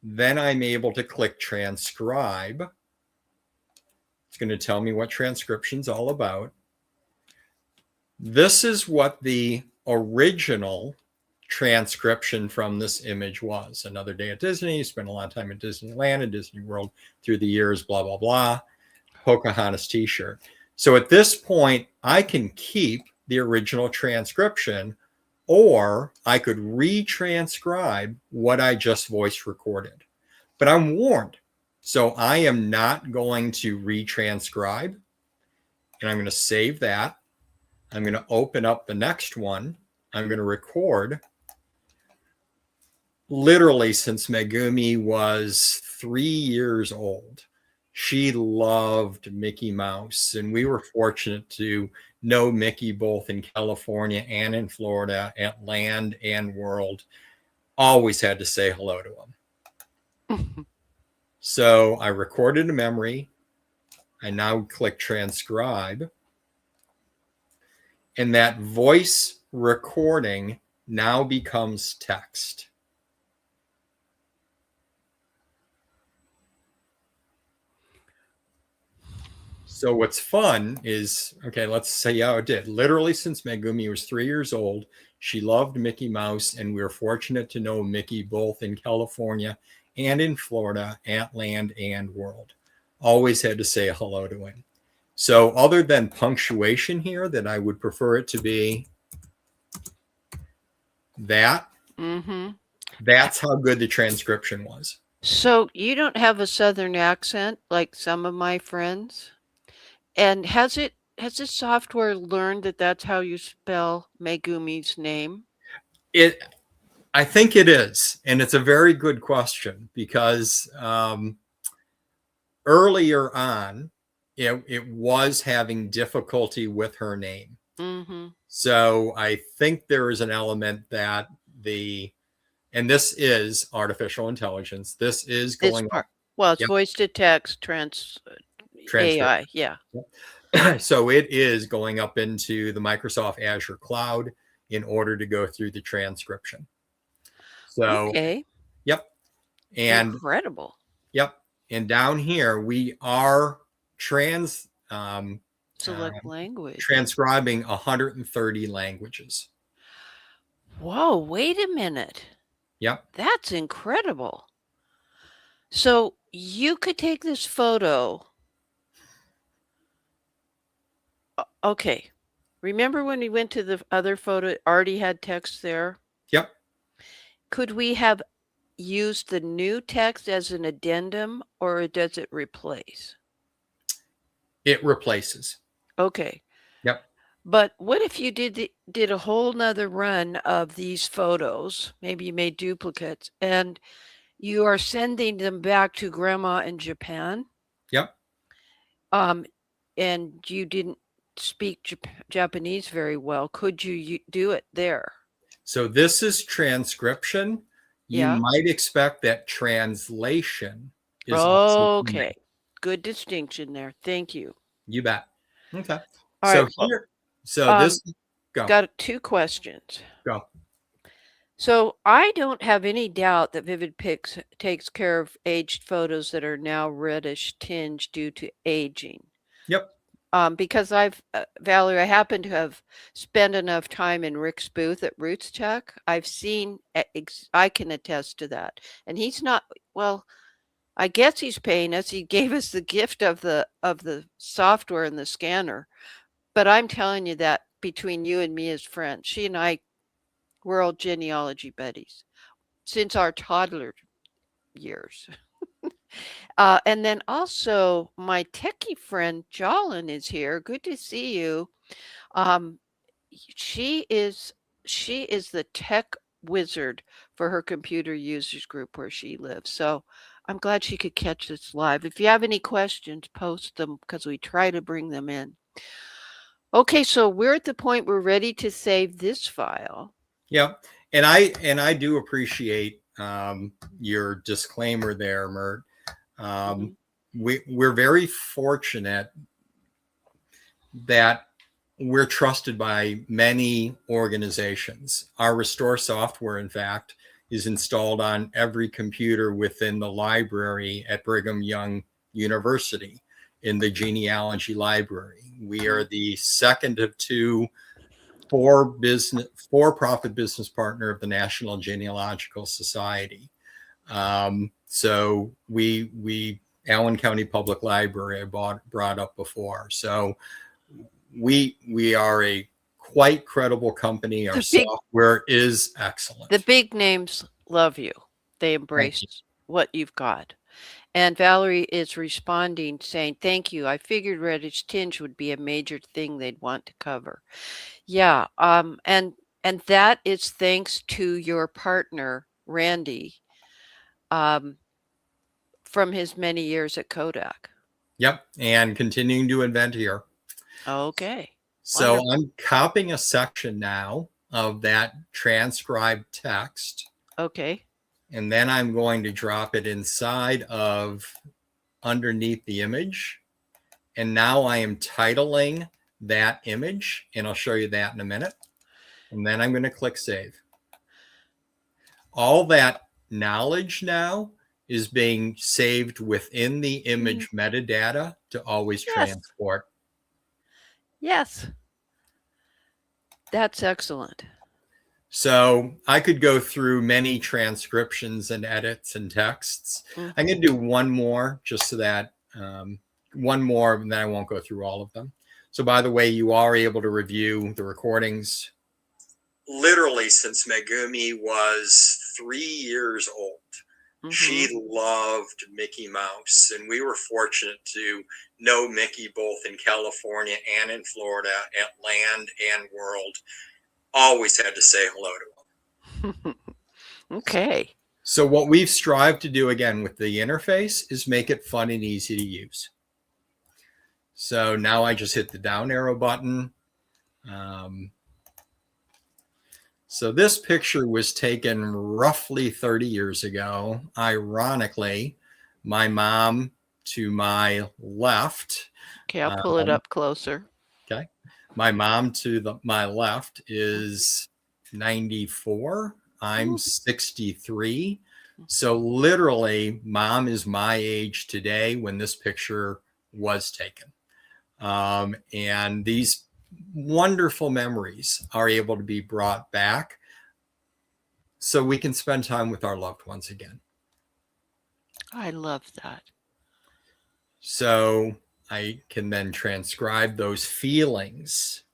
B: Then I'm able to click transcribe. It's going to tell me what transcription's all about. This is what the original transcription from this image was. Another day at Disney, spent a lot of time at Disneyland and Disney World through the years, blah, blah, blah. Pocahontas t-shirt. So at this point, I can keep the original transcription, or I could retranscribe what I just voice recorded. But I'm warned. So I am not going to retranscribe. And I'm going to save that. I'm going to open up the next one. I'm going to record. Literally since Megumi was 3 years old, she loved Mickey Mouse. And we were fortunate to know Mickey both in California and in Florida at Land and World. Always had to say hello to him. So I recorded a memory. I now click transcribe. And that voice recording now becomes text. So what's fun is, okay, let's say how it did. Literally since Megumi was 3 years old, she loved Mickey Mouse, and we were fortunate to know Mickey both in California and in Florida at Land and World. Always had to say hello to him. So other than punctuation here, that I would prefer it to be that, that's how good the transcription was.
A: So you don't have a Southern accent like some of my friends? And has this software learned that that's how you spell Megumi's name?
B: I think it is. And it's a very good question, because earlier on, it was having difficulty with her name. So I think there is an element that and this is artificial intelligence. This is going up.
A: Well, it's voice to text AI. Yeah.
B: So it is going up into the Microsoft Azure cloud in order to go through the transcription. So,
A: okay.
B: Yep. And
A: incredible.
B: Yep. And down here, we are
A: select language.
B: transcribing 130 languages.
A: Whoa, wait a minute.
B: Yep.
A: That's incredible. So you could take this photo. Okay. Remember when we went to the other photo, it already had text there?
B: Yep.
A: Could we have used the new text as an addendum, or does it replace?
B: It replaces.
A: Okay.
B: Yep.
A: But what if you did a whole nother run of these photos? Maybe you made duplicates, and you are sending them back to grandma in Japan.
B: Yep.
A: And you didn't speak Japanese very well. Could you do it there?
B: So this is transcription. You might expect that translation is
A: okay. Good distinction there. Thank you.
B: You bet. Okay.
A: All right.
B: This go.
A: Got 2 questions.
B: Go.
A: So I don't have any doubt that Vivid Pix takes care of aged photos that are now reddish tinge due to aging.
B: Yep.
A: Because Valerie, I happen to have spent enough time in Rick's booth at Roots Tech. I've seen, I can attest to that. And he's not, well, I guess he's paying us. He gave us the gift of the software and the scanner. But I'm telling you that between you and me as friends, she and I, we're all genealogy buddies since our toddler years. And then also my techie friend Jolyn is here. Good to see you. She is the tech wizard for her computer users group where she lives. So I'm glad she could catch this live. If you have any questions, post them because we try to bring them in. Okay, so we're at the point we're ready to save this file.
B: Yeah, and I do appreciate your disclaimer there, Myrt. We're very fortunate that we're trusted by many organizations. Our Restore software, in fact, is installed on every computer within the library at Brigham Young University in the genealogy library. We are the second of 2 for-profit business partner of the National Genealogical Society. So we Allen County Public Library I brought up before. So we are a quite credible company. Our software is excellent.
A: The big names love you. They embrace what you've got. And Valerie is responding saying, thank you. I figured reddish tinge would be a major thing they'd want to cover. Yeah. And that is thanks to your partner, Randy, from his many years at Kodak.
B: Yep. And continuing to invent here.
A: Okay.
B: So I'm copying a section now of that transcribed text.
A: Okay.
B: And then I'm going to drop it inside of underneath the image. And now I am titling that image, and I'll show you that in a minute. And then I'm going to click save. All that knowledge now is being saved within the image metadata to always transport.
A: Yes. That's excellent.
B: So I could go through many transcriptions and edits and texts. I'm going to do one more just so that one more, and then I won't go through all of them. So by the way, you are able to review the recordings literally since Megumi was 3 years old. She loved Mickey Mouse, and we were fortunate to know Mickey both in California and in Florida at Land and World. Always had to say hello to him.
A: Okay.
B: So what we've strived to do again with the interface is make it fun and easy to use. So now I just hit the down arrow button. So this picture was taken roughly 30 years ago. Ironically, my mom to my left.
A: Okay, I'll pull it up closer.
B: Okay. My mom to my left is 94. I'm 63. So literally, mom is my age today when this picture was taken. And these wonderful memories are able to be brought back so we can spend time with our loved ones again.
A: I love that.
B: So I can then transcribe those feelings.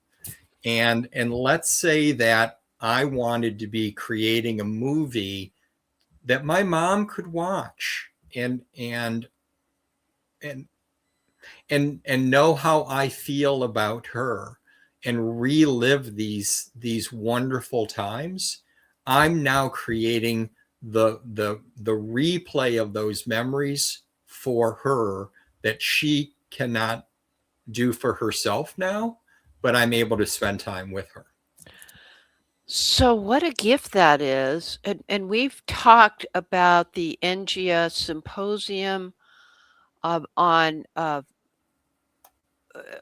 B: And let's say that I wanted to be creating a movie that my mom could watch and know how I feel about her and relive these wonderful times. I'm now creating the replay of those memories for her that she cannot do for herself now, but I'm able to spend time with her.
A: So what a gift that is. And we've talked about the NGS symposium on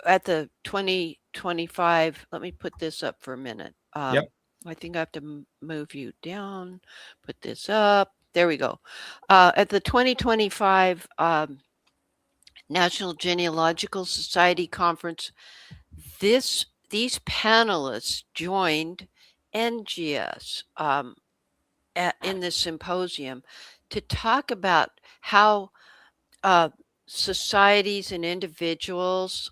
A: at the 2025. Let me put this up for a minute.
B: Yep.
A: I think I have to move you down, put this up. There we go. At the 2025 National Genealogical Society Conference, these panelists joined NGS in this symposium to talk about how societies and individuals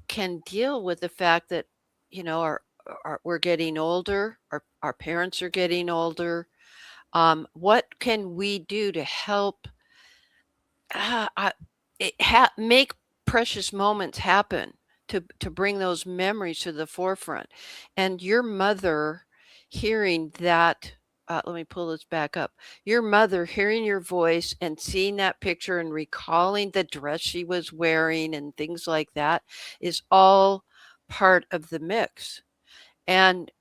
A: can deal with the fact that, you know, we're getting older, our parents are getting older. What can we do to help make precious moments happen, to bring those memories to the forefront? And your mother hearing that, let me pull this back up. Your mother hearing your voice and seeing that picture and recalling the dress she was wearing and things like that is all part of the mix. And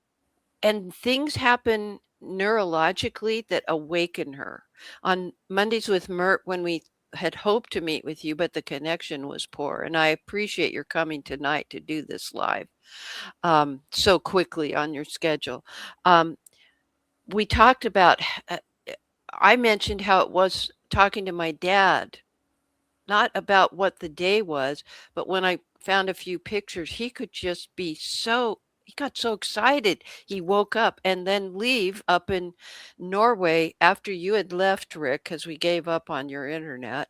A: things happen neurologically that awaken her. On Mondays with Myrt, when we had hoped to meet with you, but the connection was poor. And I appreciate your coming tonight to do this live so quickly on your schedule. We talked about, I mentioned how it was talking to my dad, not about what the day was, but when I found a few pictures, he could just be so, he got so excited he woke up, and then leave up in Norway after you had left, Rick, because we gave up on your internet.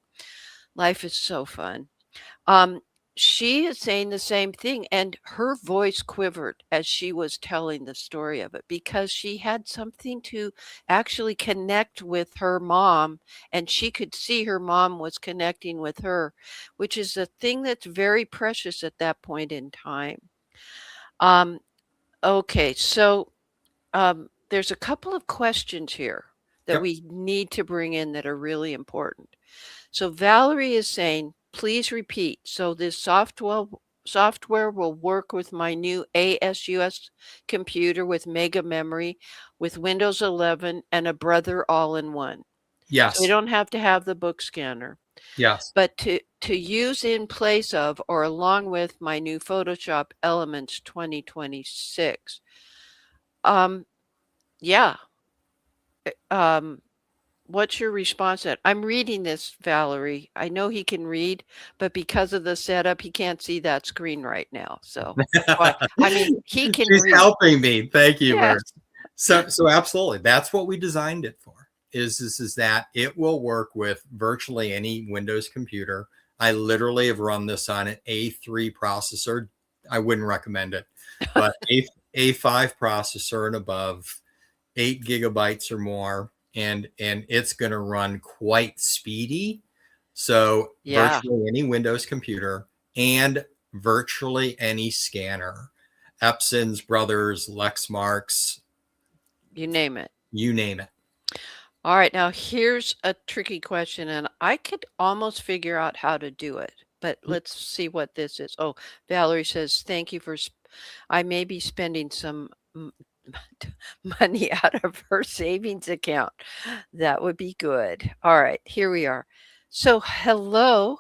A: Life is so fun. Um, she is saying the same thing, and her voice quivered as she was telling the story of it because she had something to actually connect with her mom, and she could see her mom was connecting with her, which is a thing that's very precious at that point in time. Um, okay, so there's a couple of questions here that
B: Yep.
A: we need to bring in that are really important. So Valerie is saying, please repeat. So this software will work with my new ASUS computer with mega memory, with Windows 11 and a brother all in one. So we
B: Yes.
A: don't have to have the book scanner,
B: Yes.
A: but to use in place of or along with my new Photoshop Elements 2026. Yeah. What's your response to that? I'm reading this, Valerie. I know he can read, but because of the setup, he can't see that screen right now. So, I mean, he can
B: She's
A: read.
B: helping me. Thank you,
A: Yes.
B: Myrt. So absolutely, that's what we designed it for. Is that it will work with virtually any Windows computer. I literally have run this on an A3 processor. I wouldn't recommend it, but A5 processor and above, 8 GB or more, and it's going to run quite speedy. So
A: Yeah.
B: virtually any Windows computer and virtually any scanner, Epson's, Brothers, Lexmark's,
A: You name it.
B: you name it.
A: All right. Now, here's a tricky question, and I could almost figure out how to do it, but let's see what this is. Oh, Valerie says, thank you for, I may be spending some money out of her savings account. That would be good. All right, here we are. So, hello.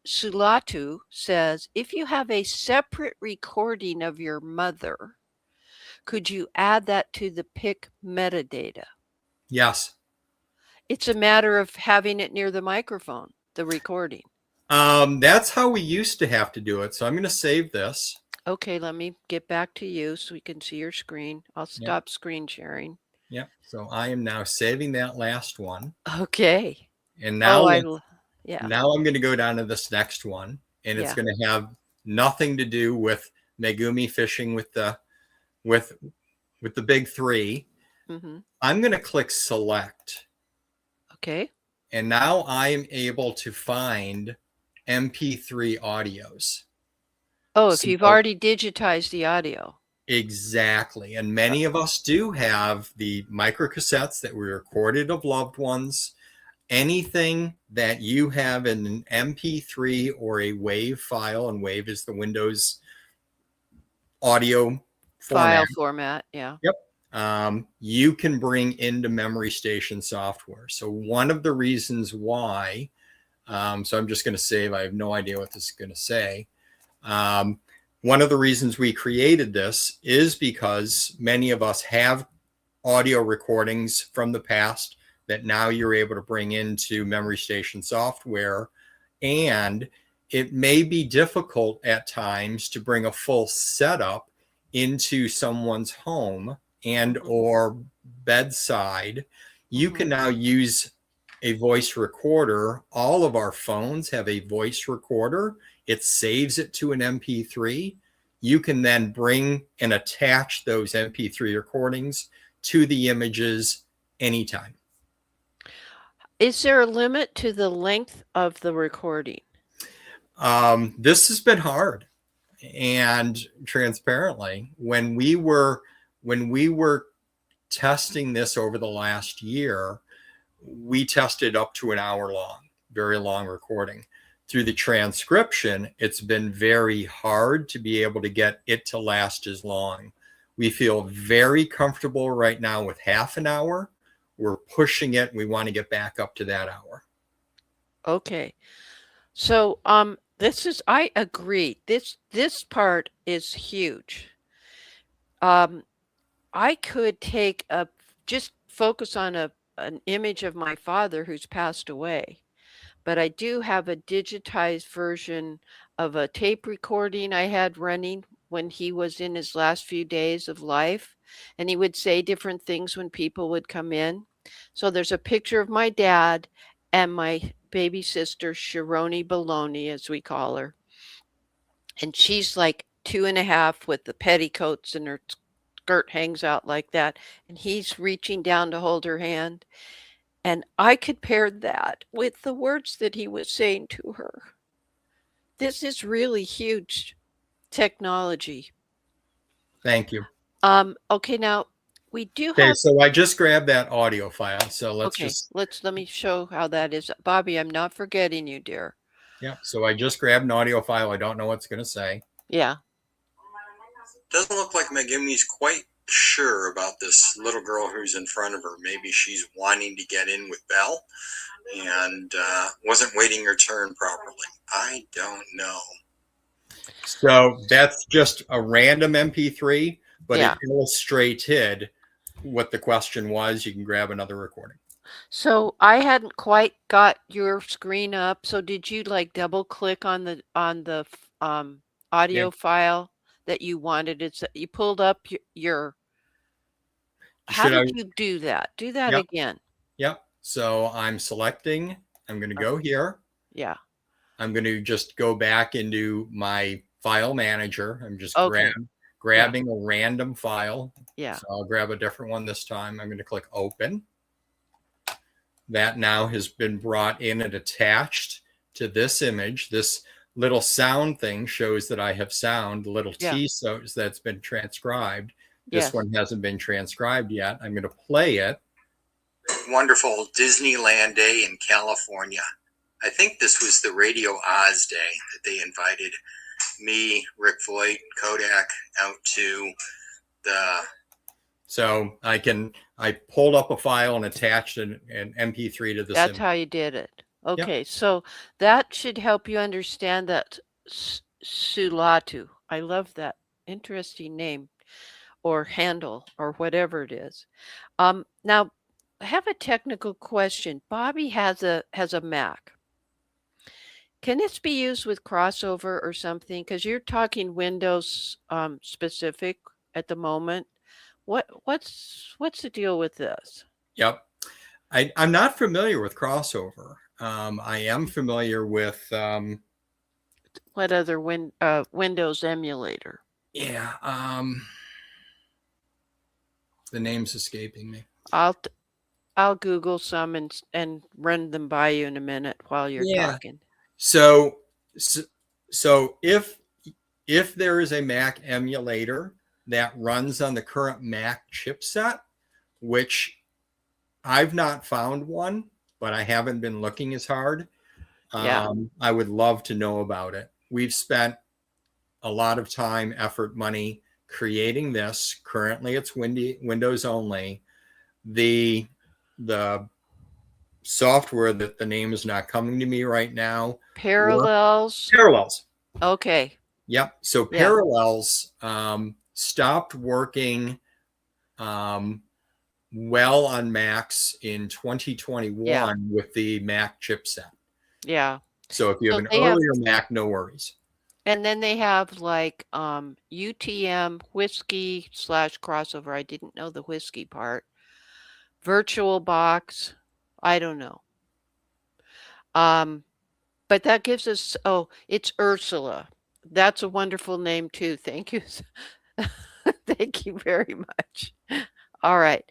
A: Sulatu says, if you have a separate recording of your mother, could you add that to the pick metadata?
B: Yes.
A: It's a matter of having it near the microphone, the recording.
B: That's how we used to have to do it. So I'm going to save this.
A: Okay, let me get back to you so we can see your screen. I'll stop screen sharing.
B: Yep. So I am now saving that last one.
A: Okay.
B: And now,
A: yeah.
B: now I'm going to go down to this next one, and it's going to have nothing to do with Megumi fishing with the big three.
A: Mm-hmm.
B: I'm going to click select.
A: Okay.
B: And now I am able to find MP3 audios.
A: Oh, if you've already digitized the audio.
B: Exactly. And many of us do have the microcassettes that we recorded of loved ones. Anything that you have in an MP3 or a WAV file, and WAV is the Windows audio
A: file format. Yeah.
B: Yep. You can bring into Memory Station software. So one of the reasons why, so I'm just going to save, I have no idea what this is going to say. One of the reasons we created this is because many of us have audio recordings from the past that now you're able to bring into Memory Station software. And it may be difficult at times to bring a full setup into someone's home and or bedside. You can now use a voice recorder. All of our phones have a voice recorder. It saves it to an MP3. You can then bring and attach those MP3 recordings to the images anytime.
A: Is there a limit to the length of the recording?
B: This has been hard. And transparently, when we were testing this over the last year, we tested up to an hour long, very long recording. Through the transcription, it's been very hard to be able to get it to last as long. We feel very comfortable right now with half an hour. We're pushing it. We want to get back up to that hour.
A: Okay. So, I agree. This part is huge. I could just focus on an image of my father who's passed away, but I do have a digitized version of a tape recording I had running when he was in his last few days of life, and he would say different things when people would come in. So there's a picture of my dad and my baby sister, Sharoni Baloney, as we call her. And she's like 2.5 with the petticoats, and her skirt hangs out like that. And he's reaching down to hold her hand. And I compared that with the words that he was saying to her. This is really huge technology.
B: Thank you.
A: Okay, now we do
B: Okay,
A: have.
B: so I just grabbed that audio file. So
A: Okay, let me show how that is. Bobby, I'm not forgetting you, dear.
B: Yeah, so I just grabbed an audio file. I don't know what it's going to say.
A: Yeah.
D: Doesn't look like Megumi's quite sure about this little girl who's in front of her. Maybe she's wanting to get in with Belle and wasn't waiting her turn properly. I don't know.
B: So that's just a random MP3, but
A: Yeah.
B: it illustrated what the question was. You can grab another recording.
A: So I hadn't quite got your screen up. So did you like double click on the audio file that you wanted? You pulled up your how did you do that? Do that again.
B: Yep. So I'm selecting. I'm going to go here.
A: Yeah.
B: I'm going to just go back into my file manager. I'm just grabbing a random file.
A: Yeah.
B: So I'll grab a different one this time. I'm going to click open. That now has been brought in and attached to this image. This little sound thing shows that I have sound. The little T shows that's been transcribed. This one hasn't been transcribed yet. I'm going to play it.
D: Wonderful Disneyland Day in California. I think this was the Radio Oz Day that they invited me, Rick Voight, Kodak out to the.
B: So I pulled up a file and attached an MP3 to this.
A: That's how you did it. Okay, so that should help you understand that Sulatu. I love that interesting name or handle or whatever it is. Now I have a technical question. Bobby has a Mac. Can this be used with crossover or something? Because you're talking Windows specific at the moment. What's the deal with this?
B: Yep. I'm not familiar with crossover. I am familiar with
A: what other Windows emulator?
B: Yeah. The name's escaping me.
A: I'll Google some and run them by you in a minute while you're talking.
B: So if there is a Mac emulator that runs on the current Mac chipset, which I've not found one, but I haven't been looking as hard. I would love to know about it. We've spent a lot of time, effort, money creating this. Currently, it's Windows only. The software that the name is not coming to me right now.
A: Parallels. Okay.
B: Yep. So Parallels stopped working well on Macs in 2021 with the Mac chipset.
A: Yeah.
B: So if you have an earlier Mac, no worries.
A: And then they have like UTM whiskey / crossover. I didn't know the whiskey part. VirtualBox. I don't know. But that gives us, it's Ursula. That's a wonderful name too. Thank you. Thank you very much. All right.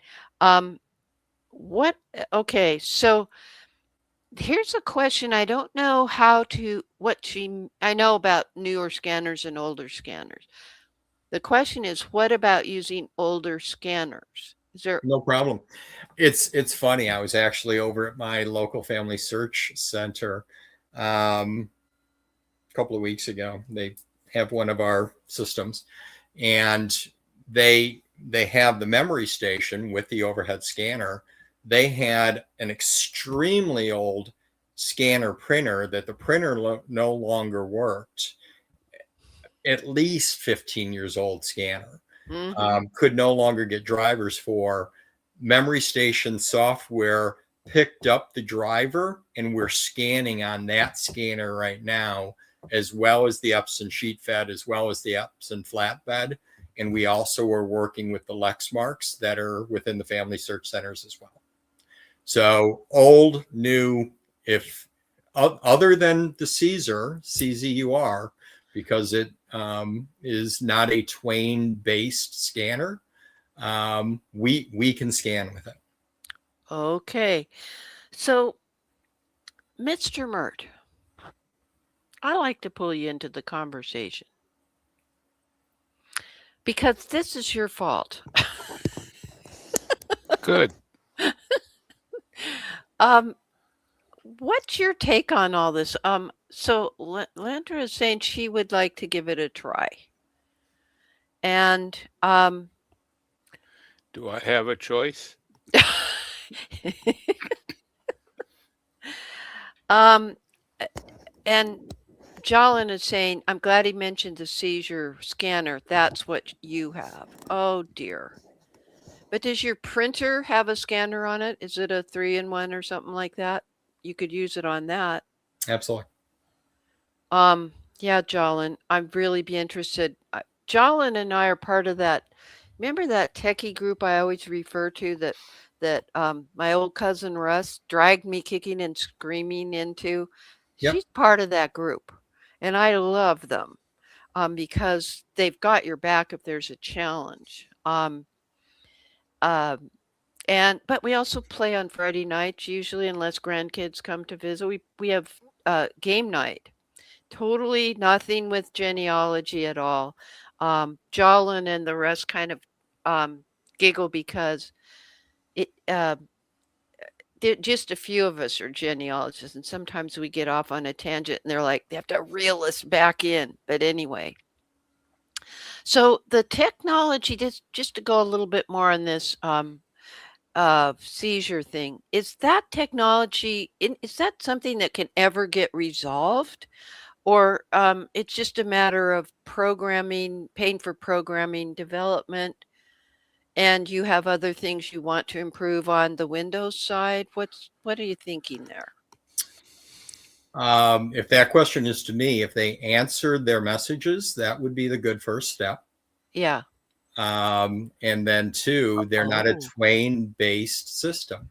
A: Okay, so here's a question. I don't know I know about newer scanners and older scanners. The question is, what about using older scanners? Is there
B: no problem? It's funny. I was actually over at my local family search center a couple of weeks ago. They have one of our systems, and they have the memory station with the overhead scanner. They had an extremely old scanner printer that the printer no longer worked. At least 15 years old scanner. Could no longer get drivers for. Memory station software picked up the driver, and we're scanning on that scanner right now as well as the Epson sheet fed, as well as the Epson flatbed. And we also are working with the Lexmarks that are within the family search centers as well. So old, new, if other than the Caesar, CZUR, because it is not a Twain-based scanner, we can scan with it.
A: Okay. So, Mr. Myrt, I like to pull you into the conversation because this is your fault.
C: Good.
A: What's your take on all this? So Landra is saying she would like to give it a try. And
C: Do I have a choice?
A: and Jolin is saying, I'm glad he mentioned the seizure scanner. That's what you have. Oh dear. But does your printer have a scanner on it? Is it a 3-in-1 or something like that? You could use it on that.
B: Absolutely.
A: Yeah, Jolin, I'd really be interested. Jolin and I are part of that. Remember that techie group I always refer to that my old cousin Russ dragged me kicking and screaming into?
B: Yep.
A: She's part of that group, and I love them because they've got your back if there's a challenge. But we also play on Friday nights usually, unless grandkids come to visit. We have game night. Totally nothing with genealogy at all. Jolin and the rest kind of giggle because just a few of us are genealogists, and sometimes we get off on a tangent, and they're like, they have to reel us back in. But anyway, so the technology, just to go a little bit more on this seizure thing, is that technology? Is that something that can ever get resolved? Or it's just a matter of programming, paying for programming development, and you have other things you want to improve on the Windows side? What are you thinking there?
B: If that question is to me, if they answered their messages, that would be the good first step.
A: Yeah.
B: And then two, they're not a
A: Oh.
B: Twain-based system.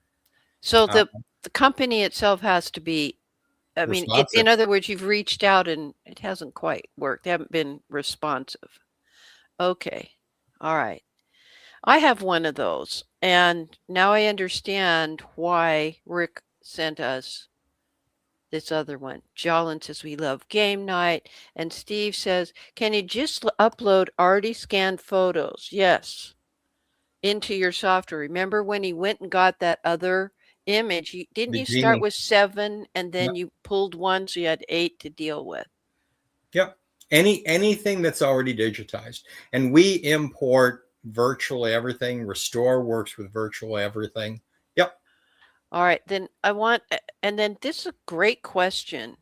A: So the company itself has to be, I mean,
B: Responsive.
A: in other words, you've reached out and it hasn't quite worked. They haven't been responsive. Okay. All right. I have one of those. And now I understand why Rick sent us this other one. Jolin says we love game night. And Steve says, can you just upload already scanned photos? Yes. Into your software. Remember when he went and got that other image? Didn't you start with 7 and then you pulled 1, so you had 8 to deal with?
B: Yep. Anything that's already digitized. And we import virtually everything. Restore works with virtually everything. Yep.
A: All right, then and then this is a great question.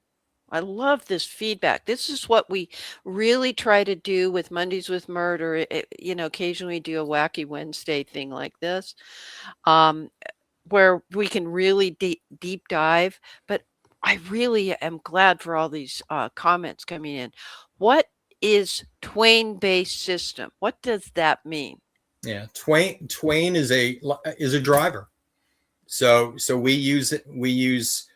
A: I love this feedback. This is what we really try to do with Mondays with Myrt, or occasionally do a wacky Wednesday thing like this, where we can really deep dive. But I really am glad for all these comments coming in. What is Twain-based system? What does that mean?
B: Yeah, Twain is a driver. So we use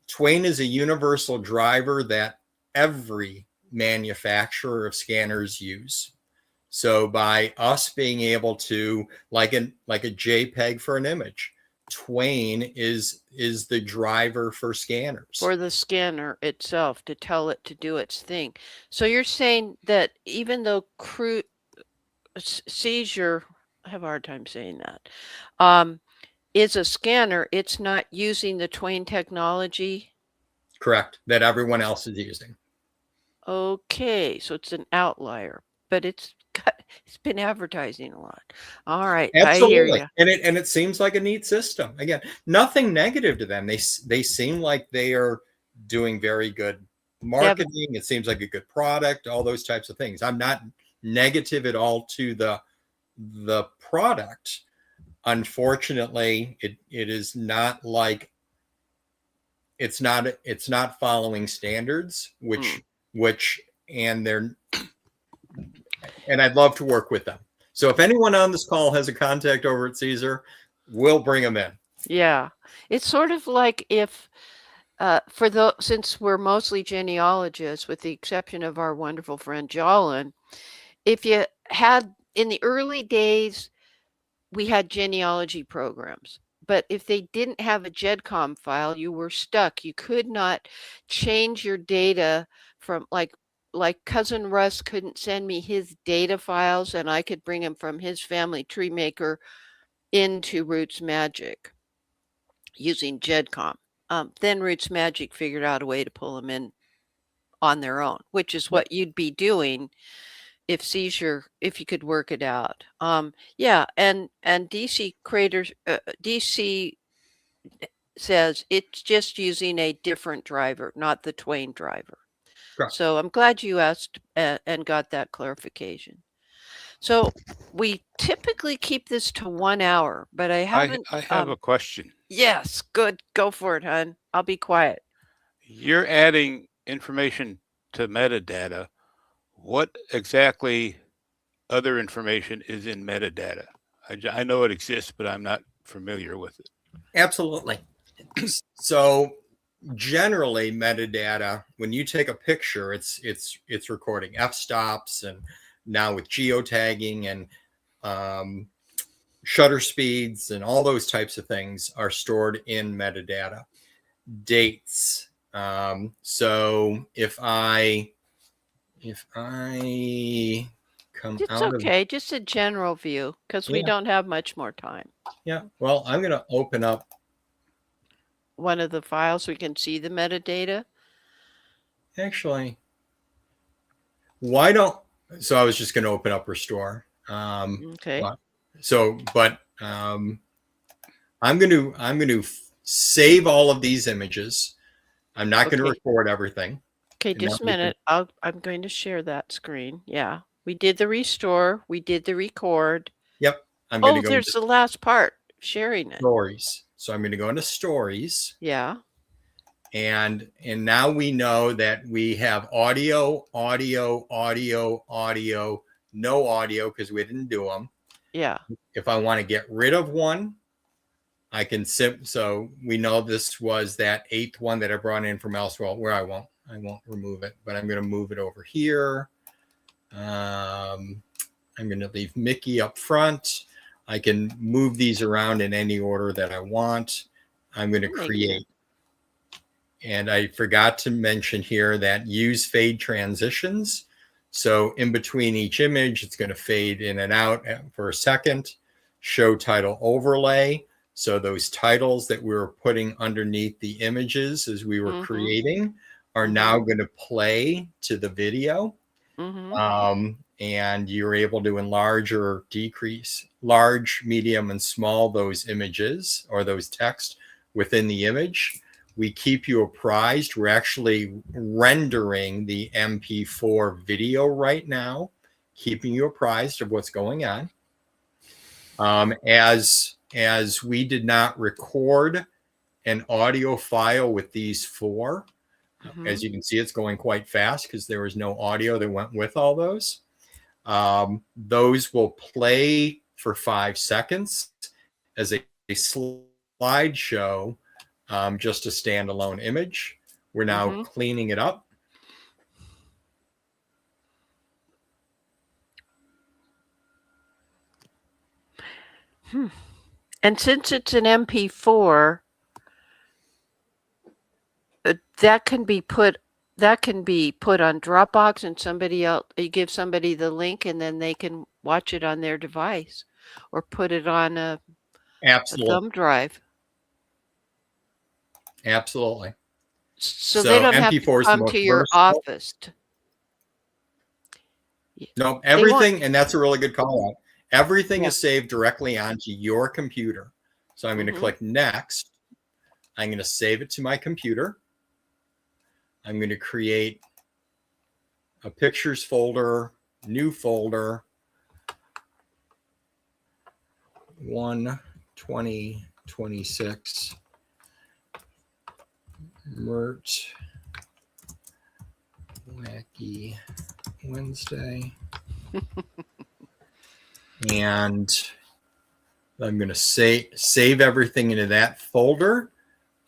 B: Twain as a universal driver that every manufacturer of scanners use. So by us being able to, like a JPEG for an image, Twain is the driver for scanners.
A: For the scanner itself, to tell it to do its thing. So you're saying that even though seizure, I have a hard time saying that, is a scanner, it's not using the Twain technology?
B: Correct. That everyone else is using.
A: Okay, so it's an outlier, but it's been advertising a lot. All right,
B: Absolutely.
A: I hear you.
B: And it seems like a neat system. Again, nothing negative to them. They seem like they are doing very good marketing. It seems like a good product, all those types of things. I'm not negative at all to the product. Unfortunately, it is not like it's not following standards, which and I'd love to work with them. So if anyone on this call has a contact over at Caesar, we'll bring them in.
A: Yeah. It's sort of like if, since we're mostly genealogists, with the exception of our wonderful friend Jolyn, if you had, in the early days, we had genealogy programs. But if they didn't have a GEDCOM file, you were stuck. You could not change your data from like Cousin Russ couldn't send me his data files, and I could bring him from his family tree maker into Roots Magic using GEDCOM. Then Roots Magic figured out a way to pull them in on their own, which is what you'd be doing if you could work it out. Yeah, and DC creators, DC says it's just using a different driver, not the Twain driver.
B: Correct.
A: So I'm glad you asked and got that clarification. So we typically keep this to 1 hour, but I haven't.
C: I have a question.
A: Yes, good. Go for it, hon. I'll be quiet.
C: You're adding information to metadata. What exactly other information is in metadata? I know it exists, but I'm not familiar with it.
B: Absolutely. So generally metadata, when you take a picture, it's recording f-stops, and now with geotagging and shutter speeds and all those types of things are stored in metadata. Dates. So if I come
A: It's
B: out
A: okay, just a general view, because we don't have much more time.
B: Yeah, well, I'm going to open up
A: one of the files. We can see the metadata.
B: Actually, why don't, so I was just going to open up Restore.
A: Okay.
B: I'm going to save all of these images. I'm not going to record everything.
A: Okay, just a minute. I'm going to share that screen. Yeah, we did the restore. We did the record.
B: Yep. I'm going to go.
A: There's the last part, sharing it.
B: Stories. So I'm going to go into Stories.
A: Yeah.
B: And now we know that we have audio, no audio because we didn't do them.
A: Yeah.
B: If I want to get rid of one, I can so we know this was that 8th one that I brought in from elsewhere, where I won't remove it, but I'm going to move it over here. I'm going to leave Mickey up front. I can move these around in any order that I want. I'm going to create. And I forgot to mention here that use fade transitions. So in between each image, it's going to fade in and out for a second. Show title overlay. So those titles that we were putting underneath the images as we were creating are now going to play to the video. And you're able to enlarge or decrease, large, medium, and small those images or those text within the image. We keep you apprised. We're actually rendering the MP4 video right now, keeping you apprised of what's going on. As we did not record an audio file with these 4, as you can see, it's going quite fast because there was no audio that went with all those. Those will play for 5 seconds as a slideshow, just a standalone image. We're now cleaning it up.
A: And since it's an MP4, that can be put on Dropbox, and somebody else, you give somebody the link and then they can watch it on their device, or put it on a thumb drive.
B: Absolutely.
A: So they don't have to come to your office.
B: No, everything, and that's a really good call out. Everything is saved directly onto your computer. So I'm going to click Next. I'm going to save it to my computer. I'm going to create a pictures folder, new folder, 1/20/26, Myrt Wacky Wednesday. And I'm going to save everything into that folder.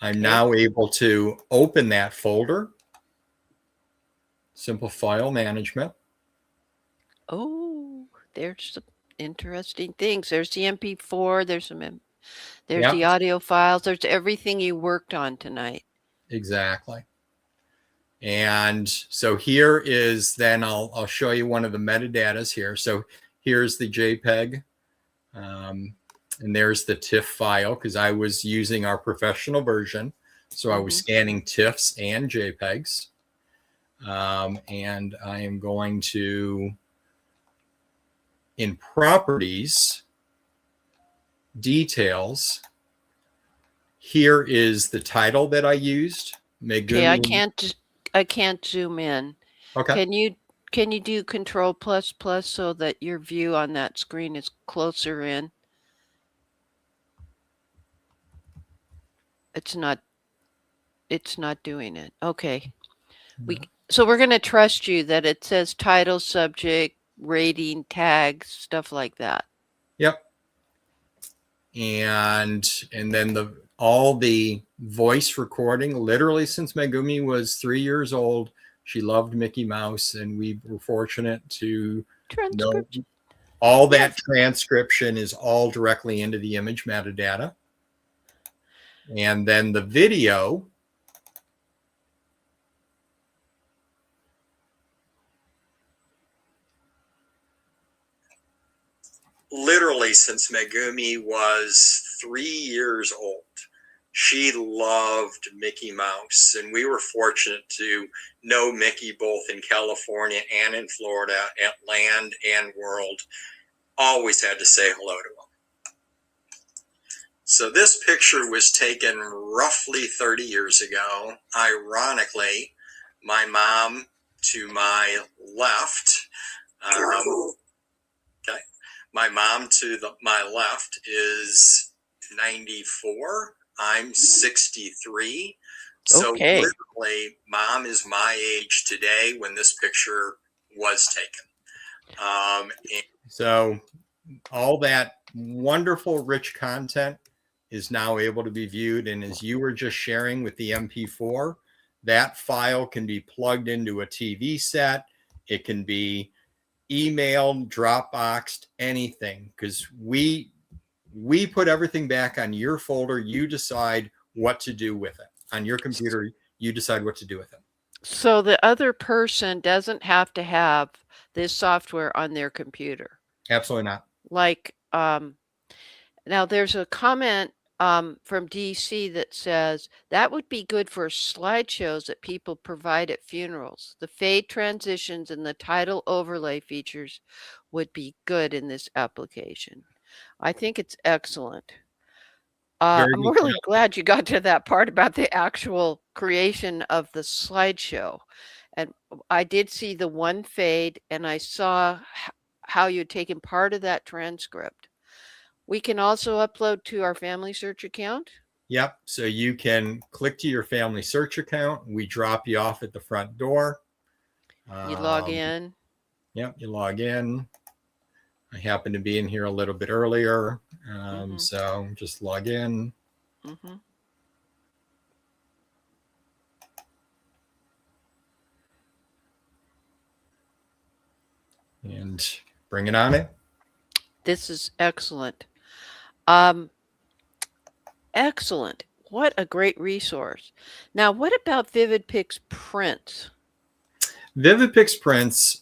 B: I'm now able to open that folder. Simple file management.
A: Oh, there's some interesting things. There's the MP4. There's the audio files. There's everything you worked on tonight.
B: Exactly. And so here is then I'll show you one of the metadatas here. So here's the JPEG. And there's the TIFF file because I was using our professional version. So I was scanning TIFFs and JPEGs. And I am going to, in properties, details, here is the title that I used.
A: Okay, I can't zoom in.
B: Okay.
A: Can you do Control ++ so that your view on that screen is closer in? It's not doing it. Okay. So we're going to trust you that it says title, subject, rating, tags, stuff like that.
B: Yep. And then all the voice recording, literally since Megumi was 3 years old, she loved Mickey Mouse, and we were fortunate to know all that transcription is all directly into the image metadata. And then the video,
D: literally since Megumi was 3 years old, she loved Mickey Mouse, and we were fortunate to know Mickey both in California and in Florida at Land and World. Always had to say hello to him. So this picture was taken roughly 30 years ago. Ironically, my mom to my left, my mom to my left is 94. I'm 63. So literally, mom is my age today when this picture was taken.
B: So all that wonderful, rich content is now able to be viewed. And as you were just sharing with the MP4, that file can be plugged into a TV set. It can be emailed, Dropboxed, anything, because we put everything back on your folder. You decide what to do with it. On your computer, you decide what to do with it.
A: So the other person doesn't have to have this software on their computer.
B: Absolutely not.
A: Like, now there's a comment from DC that says that would be good for slideshows that people provide at funerals. The fade transitions and the title overlay features would be good in this application. I think it's excellent. I'm really glad you got to that part about the actual creation of the slideshow. And I did see the one fade, and I saw how you'd taken part of that transcript. We can also upload to our Family Search account.
B: Yep. So you can click to your Family Search account. We drop you off at the front door.
A: You log in.
B: Yep. You log in. I happen to be in here a little bit earlier. So just log in. And bring it on it.
A: This is excellent. Excellent. What a great resource. Now, what about Vivid Pix prints?
B: Vivid Pix prints.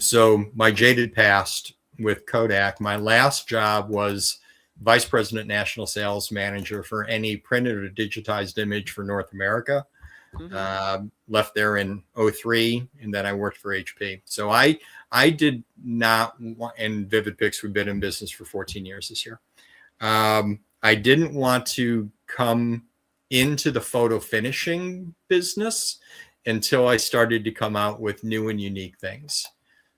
B: So my jaded past with Kodak, my last job was Vice President National Sales Manager for any printed or digitized image for North America. Left there in 2003, and then I worked for HP. So I did not want, and Vivid Pix, we've been in business for 14 years this year. I didn't want to come into the photo finishing business until I started to come out with new and unique things.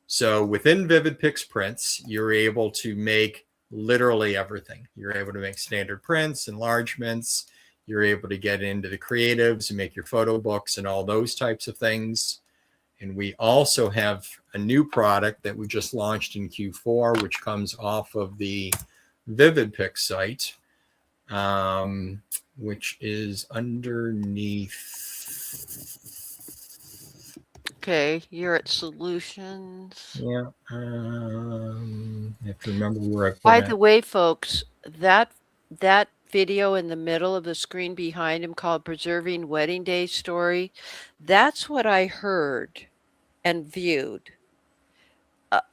B: So within Vivid Pix prints, you're able to make literally everything. You're able to make standard prints, enlargements. You're able to get into the creatives and make your photo books and all those types of things. And we also have a new product that we just launched in Q4, which comes off of the Vivid Pix site, which is underneath.
A: Okay, you're at solutions.
B: Yeah, I have to remember where I put
A: By
B: it.
A: the way, folks, that video in the middle of the screen behind him called Preserving Wedding Day Story, that's what I heard and viewed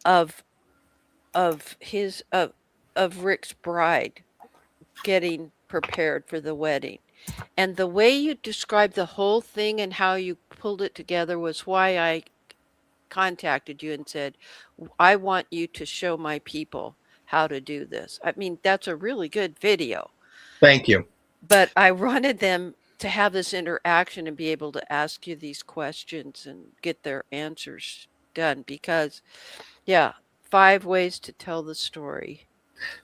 A: of Rick's bride getting prepared for the wedding. And the way you described the whole thing and how you pulled it together was why I contacted you and said, I want you to show my people how to do this. I mean, that's a really good video.
B: Thank you.
A: But I wanted them to have this interaction and be able to ask you these questions and get their answers done because, yeah, 5 ways to tell the story.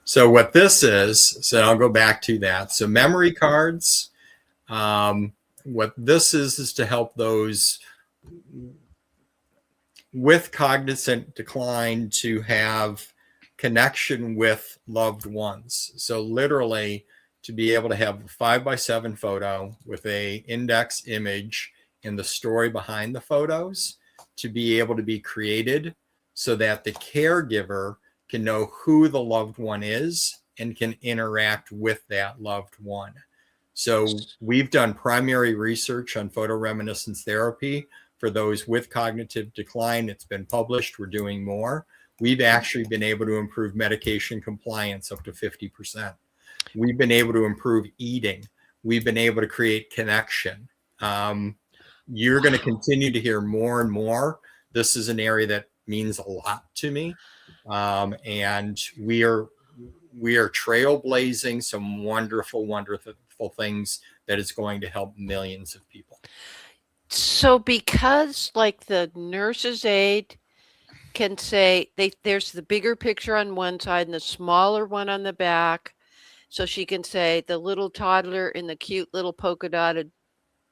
B: So what this is, so I'll go back to that. So memory cards, what this is to help those with cognizant decline to have connection with loved ones. So literally to be able to have a 5x7 photo with a index image and the story behind the photos to be able to be created so that the caregiver can know who the loved one is and can interact with that loved one. So we've done primary research on photoreminiscence therapy for those with cognitive decline. It's been published. We're doing more. We've actually been able to improve medication compliance up to 50%. We've been able to improve eating. We've been able to create connection. You're going to continue to hear more and more. This is an area that means a lot to me. And we are trailblazing some wonderful, wonderful things that is going to help millions of people.
A: So because like the nurse's aide can say there's the bigger picture on one side and the smaller one on the back. So she can say the little toddler in the cute little polka dotted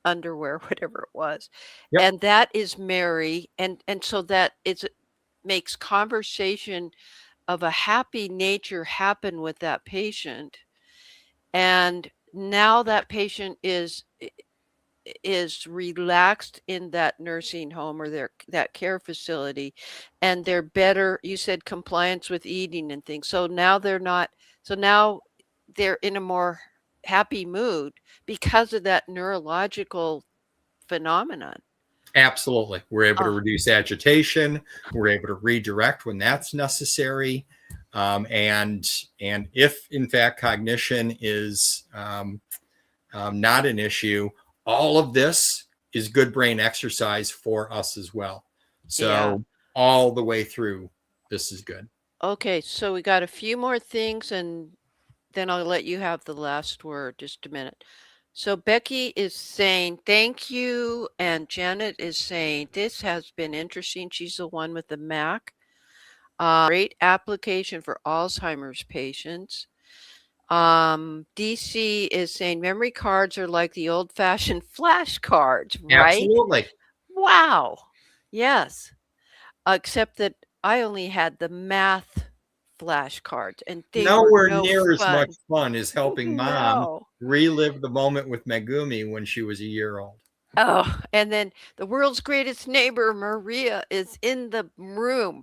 A: underwear, whatever it was.
B: Yep.
A: And that is Mary. And so that makes conversation of a happy nature happen with that patient. And now that patient is relaxed in that nursing home or that care facility, and they're better. You said compliance with eating and things. So now now they're in a more happy mood because of that neurological phenomenon.
B: Absolutely. We're able to reduce agitation. We're able to redirect when that's necessary. And if in fact cognition is not an issue, all of this is good brain exercise for us as well. So all the way through, this is good.
A: Okay, so we got a few more things and then I'll let you have the last word. Just a minute. So Becky is saying, thank you. And Janet is saying, this has been interesting. She's the one with the Mac. Great application for Alzheimer's patients. DC is saying memory cards are like the old-fashioned flashcards, right?
B: Absolutely.
A: Wow. Yes. Except that I only had the math flashcards and they
B: nowhere
A: were
B: near
A: fun.
B: as much fun as helping mom relive the moment with Megumi when she was a year old.
A: Oh, and then the world's greatest neighbor, Maria, is in the room.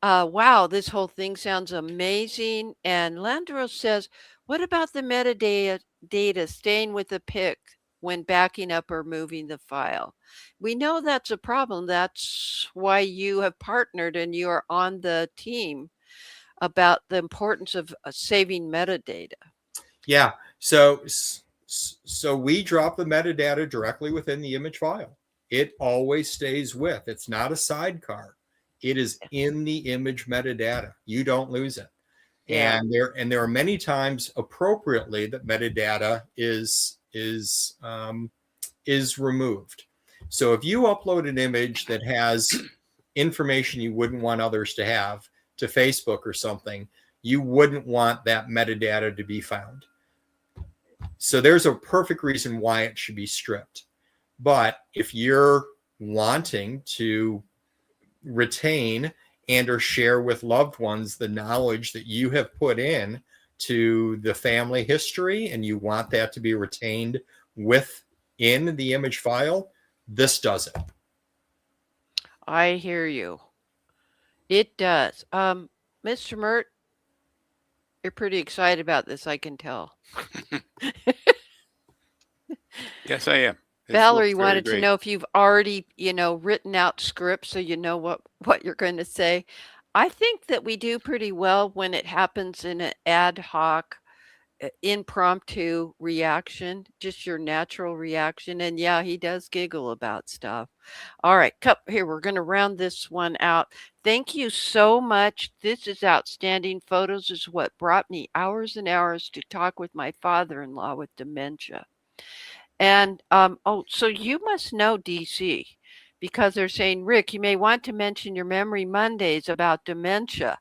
A: Wow, this whole thing sounds amazing. And Landros says, what about the metadata staying with the pic when backing up or moving the file? We know that's a problem. That's why you have partnered and you are on the team about the importance of saving metadata.
B: Yeah. So we drop the metadata directly within the image file. It always stays with. It's not a sidecar. It is in the image metadata. You don't lose it. Yeah. And there are many times appropriately that metadata is removed. So if you upload an image that has information you wouldn't want others to have to Facebook or something, you wouldn't want that metadata to be found. So there's a perfect reason why it should be stripped. But if you're wanting to retain and or share with loved ones the knowledge that you have put in to the family history, and you want that to be retained within the image file, this does it.
A: I hear you. It does. Mr. Myrt, you're pretty excited about this, I can tell.
C: Yes, I am. This
A: Valerie
C: looks very
A: wanted to
C: great.
A: know if you've already, written out scripts so you know what you're going to say. I think that we do pretty well when it happens in an ad hoc, impromptu reaction, just your natural reaction. And yeah, he does giggle about stuff. All right, here, we're going to round this one out. Thank you so much. This is outstanding. Photos is what brought me hours and hours to talk with my father-in-law with dementia. And so you must know DC, because they're saying, Rick, you may want to mention your Memory Mondays about dementia.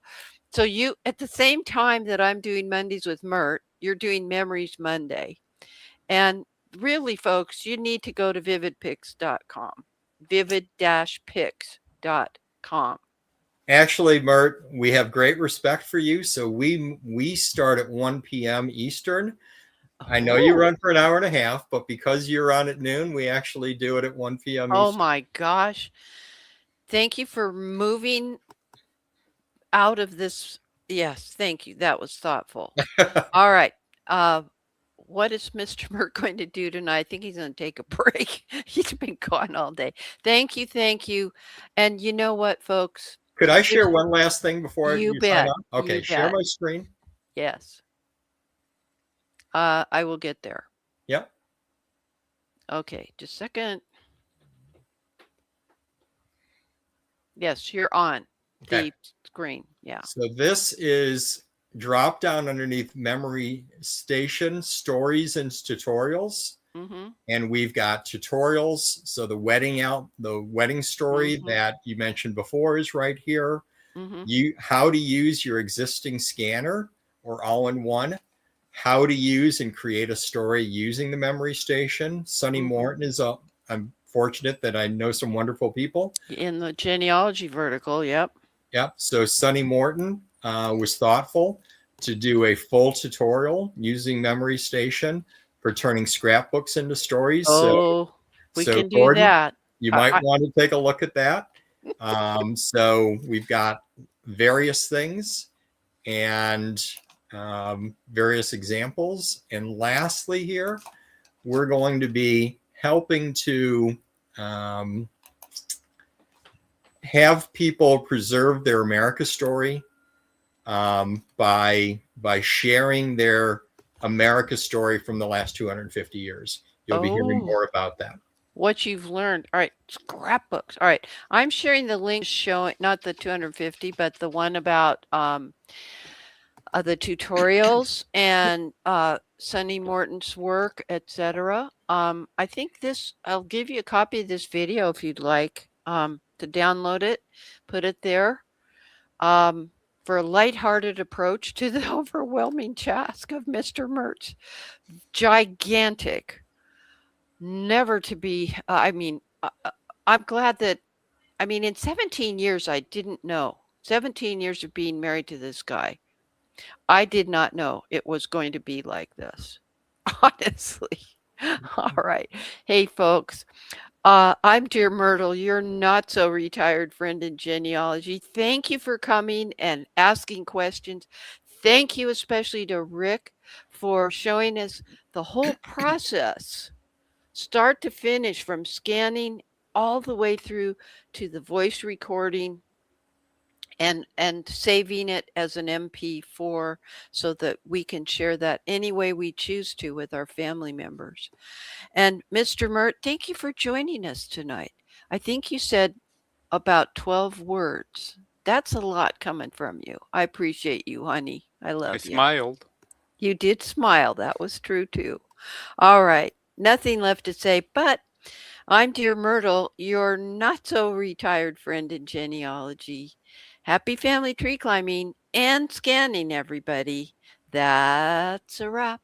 A: So you, at the same time that I'm doing Mondays with Myrt, you're doing Memories Monday. And really, folks, you need to go to vividpix.com, vivid-pix.com.
B: Actually, Myrt, we have great respect for you. So we start at 1 p.m. Eastern. I know you run for an hour and a half, but because you're on at noon, we actually do it at 1 p.m.
A: Oh
B: Eastern.
A: my gosh. Thank you for moving out of this. Yes, thank you. That was thoughtful. All right. What is Mr. Myrt going to do tonight? I think he's going to take a break. He's been gone all day. Thank you. Thank you. And you know what, folks?
B: Could I share one last thing before
A: You
B: you
A: bet.
B: sign off? Okay,
A: You
B: share
A: bet.
B: my screen.
A: Yes. I will get there.
B: Yep.
A: Okay, just a second. Yes, you're on the screen. Yeah.
B: So this is drop down underneath Memory Station, Stories and Tutorials.
A: Mm-hmm.
B: And we've got tutorials. So the wedding story that you mentioned before is right here.
A: Mm-hmm.
B: How to use your existing scanner or all-in-one. How to use and create a story using the Memory Station. Sonny Morton is up. I'm fortunate that I know some wonderful people
A: in the genealogy vertical. Yep.
B: Yep. So Sonny Morton was thoughtful to do a full tutorial using Memory Station for turning scrapbooks into stories.
A: Oh, we can do
B: Gordon,
A: that.
B: You might want to take a look at that. So we've got various things and various examples. And lastly here, we're going to be helping to have people preserve their America story by sharing their America story from the last 250 years. You'll be hearing more about that. What
A: you've learned. All right, scrapbooks. All right, I'm sharing the link showing not the 250, but the one about the tutorials and Sonny Morton's work, etc. I think I'll give you a copy of this video if you'd like to download it, put it there for a lighthearted approach to the overwhelming task of Mr. Myrt's gigantic, never to be, I'm glad that, in 17 years, I didn't know. 17 years of being married to this guy. I did not know it was going to be like this, honestly. All right. Hey, folks, I'm DearMYRTLE, your not so retired friend in genealogy. Thank you for coming and asking questions. Thank you especially to Rick for showing us the whole process, start to finish, from scanning all the way through to the voice recording and saving it as an MP4 so that we can share that any way we choose to with our family members. And Mr. Myrt, thank you for joining us tonight. I think you said about 12 words. That's a lot coming from you. I appreciate you, honey. I love you.
C: I smiled.
A: You did smile. That was true too. All right. Nothing left to say, but I'm DearMYRTLE, your not so retired friend in genealogy. Happy family tree climbing and scanning, everybody. That's a wrap.